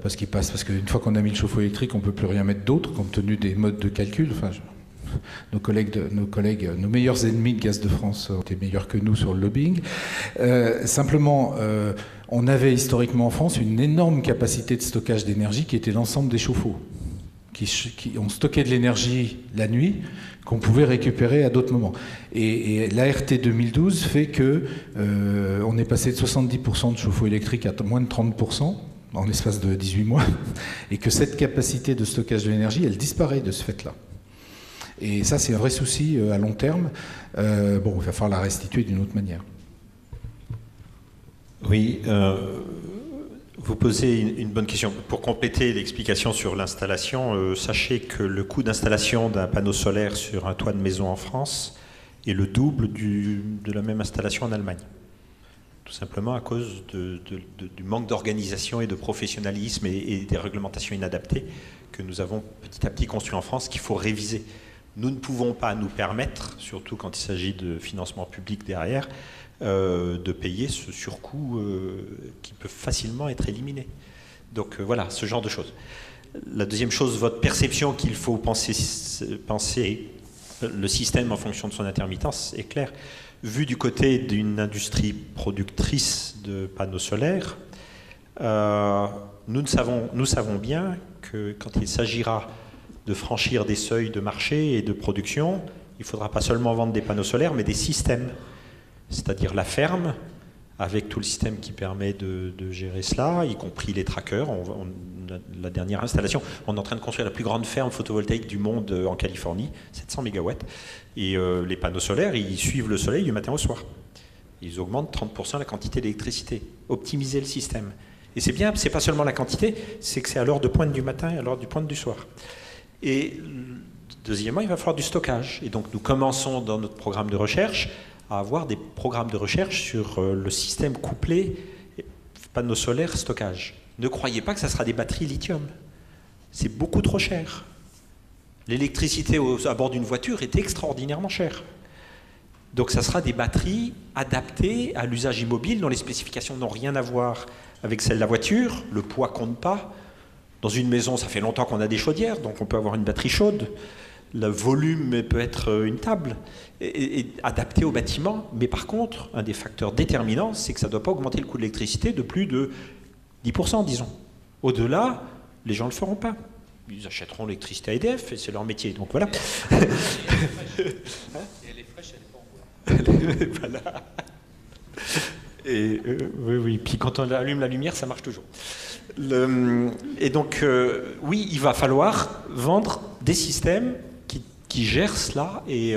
parce qu'une fois qu'on a mis le chauffe-eau électrique, on ne peut plus rien mettre d'autre, compte tenu des modes de calcul. Enfin, nos meilleurs ennemis de Gaz de France ont été meilleurs que nous sur le lobbying. Simplement, on avait historiquement en France une énorme capacité de stockage d'énergie qui était l'ensemble des chauffe-eau, qui ont stocké de l'énergie la nuit qu'on pouvait récupérer à d'autres moments. Et l'ART 2012 fait que on est passé de 70% de chauffe-eau électrique à moins de 30% en l'espace de 18 mois, et que cette capacité de stockage de l'énergie, elle disparaît de ce fait-là. Et ça, c'est un vrai souci à long terme. Bon, il va falloir la restituer d'une autre manière. Oui, vous posez une bonne question. Pour compléter l'explication sur l'installation, sachez que le coût d'installation d'un panneau solaire sur un toit de maison en France est le double de la même installation en Allemagne. Tout simplement à cause du manque d'organisation et de professionnalisme et des réglementations inadaptées que nous avons petit à petit construit en France, qu'il faut réviser. Nous ne pouvons pas nous permettre, surtout quand il s'agit de financement public derrière, de payer ce surcoût qui peut facilement être éliminé. Donc voilà, ce genre de choses. La deuxième chose, votre perception qu'il faut penser le système en fonction de son intermittence est claire. Vu du côté d'une industrie productrice de panneaux solaires, nous savons bien que quand il s'agira de franchir des seuils de marché et de production, il ne faudra pas seulement vendre des panneaux solaires, mais des systèmes. C'est-à-dire la ferme, avec tout le système qui permet de gérer cela, y compris les trackers. La dernière installation, on est en train de construire la plus grande ferme photovoltaïque du monde en Californie, 700 MW. Et les panneaux solaires, ils suivent le soleil du matin au soir. Ils augmentent 30% la quantité d'électricité. Optimiser le système. Et c'est bien, c'est pas seulement la quantité, c'est que c'est à l'heure de pointe du matin et à l'heure de pointe du soir. Et deuxièmement, il va falloir du stockage. Et donc nous commençons dans notre programme de recherche à avoir des programmes de recherche sur le système couplé panneaux solaires stockage. Ne croyez pas que ça sera des batteries lithium. C'est beaucoup trop cher. L'électricité à bord d'une voiture est extraordinairement chère. Donc ça sera des batteries adaptées à l'usage immobile dont les spécifications n'ont rien à voir avec celle de la voiture. Le poids compte pas. Dans une maison, ça fait longtemps qu'on a des chaudières, donc on peut avoir une batterie chaude. Le volume peut être une table et adapté au bâtiment. Mais par contre, un des facteurs déterminants, c'est que ça ne doit pas augmenter le coût de l'électricité de plus de 10%, disons. Au-delà, les gens ne le feront pas. Ils achèteront l'électricité à EDF et c'est leur métier. Donc voilà. Et elle est fraîche, elle est pas en bois. Voilà. Et oui. Puis quand on allume la lumière, ça marche toujours. Et donc, oui, il va falloir vendre des systèmes qui gèrent cela. Et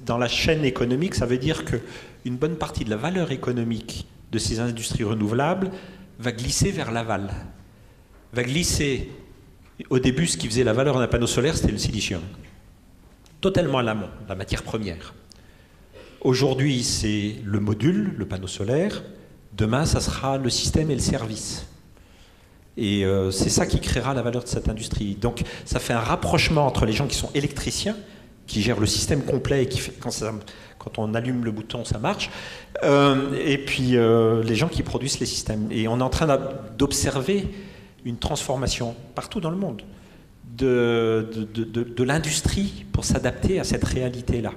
dans la chaîne économique, ça veut dire qu'une bonne partie de la valeur économique de ces industries renouvelables va glisser vers l'aval. Va glisser, au début, ce qui faisait la valeur d'un panneau solaire, c'était le silicium. Totalement à l'amont, la matière première. Aujourd'hui, c'est le module, le panneau solaire. Demain, ça sera le système et le service. Et c'est ça qui créera la valeur de cette industrie. Donc ça fait un rapprochement entre les gens qui sont électriciens, qui gèrent le système complet et qui fait quand on allume le bouton, ça marche, et puis les gens qui produisent les systèmes. Et on est en train d'observer une transformation partout dans le monde de l'industrie pour s'adapter à cette réalité-là.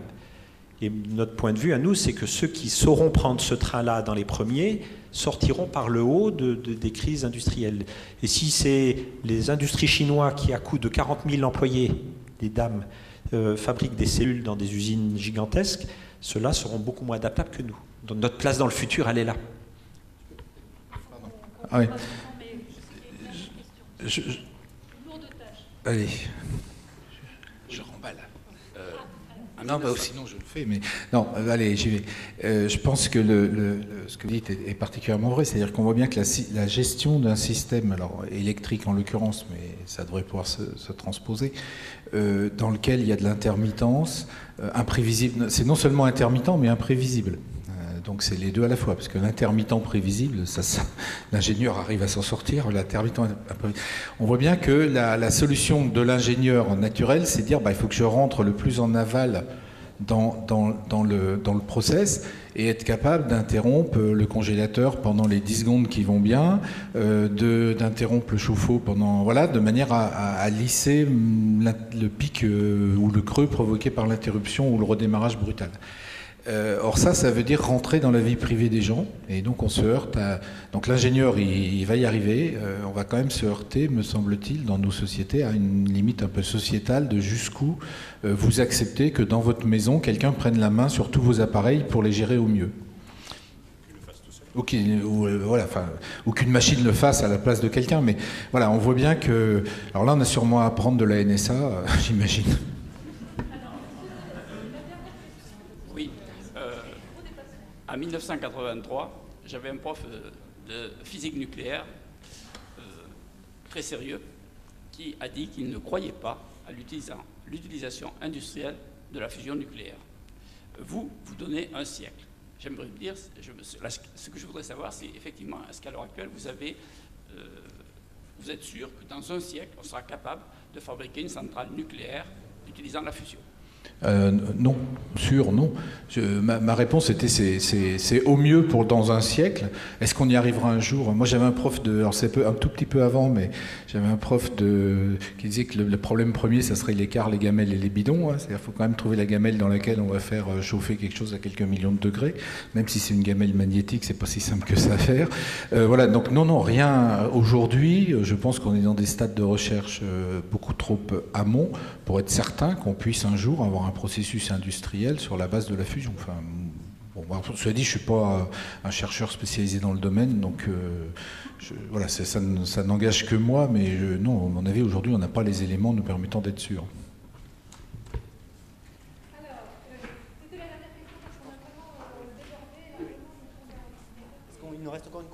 Et notre point de vue à nous, c'est que ceux qui sauront prendre ce train-là dans les premiers sortiront par le haut des crises industrielles. Et si c'est les industries chinoises qui, à coût de 40 000 employés, des dames, fabriquent des cellules dans des usines gigantesques, ceux-là seront beaucoup moins adaptables que nous. Donc notre place dans le futur, elle est là. Ah oui. Allez. Je remballe. Non, bah, sinon je le fais, mais non, allez, j'y vais. Je pense que ce que vous dites est particulièrement vrai, c'est-à-dire qu'on voit bien que la gestion d'un système, alors électrique en l'occurrence, mais ça devrait pouvoir se transposer, dans lequel il y a de l'intermittence, imprévisible. C'est non seulement intermittent, mais imprévisible. Donc c'est les deux à la fois, parce que l'intermittent prévisible, l'ingénieur arrive à s'en sortir, l'intermittent imprévisible. On voit bien que la solution de l'ingénieur naturel, c'est de dire il faut que je rentre le plus en aval dans le process et être capable d'interrompre le congélateur pendant les 10 secondes qui vont bien, d'interrompre le chauffe-eau pendant... Voilà, de manière à lisser le pic ou le creux provoqué par l'interruption ou le redémarrage brutal. Or ça veut dire rentrer dans la vie privée des gens, et donc on se heurte à... Donc l'ingénieur, il va y arriver, on va quand même se heurter, me semble-t-il, dans nos sociétés, à une limite un peu sociétale de jusqu'où vous acceptez que dans votre maison, quelqu'un prenne la main sur tous vos appareils pour les gérer au mieux. Ou qu'une machine le fasse à la place de quelqu'un, mais voilà, on voit bien que... Alors là, on a sûrement à apprendre de la NSA, j'imagine. En 1983, j'avais un prof de physique nucléaire très sérieux qui a dit qu'il ne croyait pas à l'utilisation industrielle de la fusion nucléaire. Vous donnez un siècle. J'aimerais dire, ce que je voudrais savoir, c'est effectivement, est-ce qu'à l'heure actuelle, vous êtes sûr que dans un siècle, on sera capable de fabriquer une centrale nucléaire utilisant la fusion ? Non, sûr, non. Ma réponse était c'est au mieux pour dans un siècle. Est-ce qu'on y arrivera un jour? Moi, j'avais un prof alors c'est un tout petit peu avant, mais j'avais un prof qui disait que le problème premier, ça serait l'écart, les gamelles et les bidons. C'est-à-dire qu'il faut quand même trouver la gamelle dans laquelle on va faire chauffer quelque chose à quelques millions de degrés. Même si c'est une gamelle magnétique, c'est pas si simple que ça à faire. Voilà, donc non, rien aujourd'hui. Je pense qu'on est dans des stades de recherche beaucoup trop amont pour être certain qu'on puisse un jour avoir un processus industriel sur la base de la fusion. Enfin, cela dit, je ne suis pas un chercheur spécialisé dans le domaine, donc voilà, ça n'engage que moi, mais non, à mon avis, aujourd'hui, on n'a pas les éléments nous permettant d'être sûr. Alors, c'était la dernière question parce qu'on a vraiment débordé. Il nous reste encore une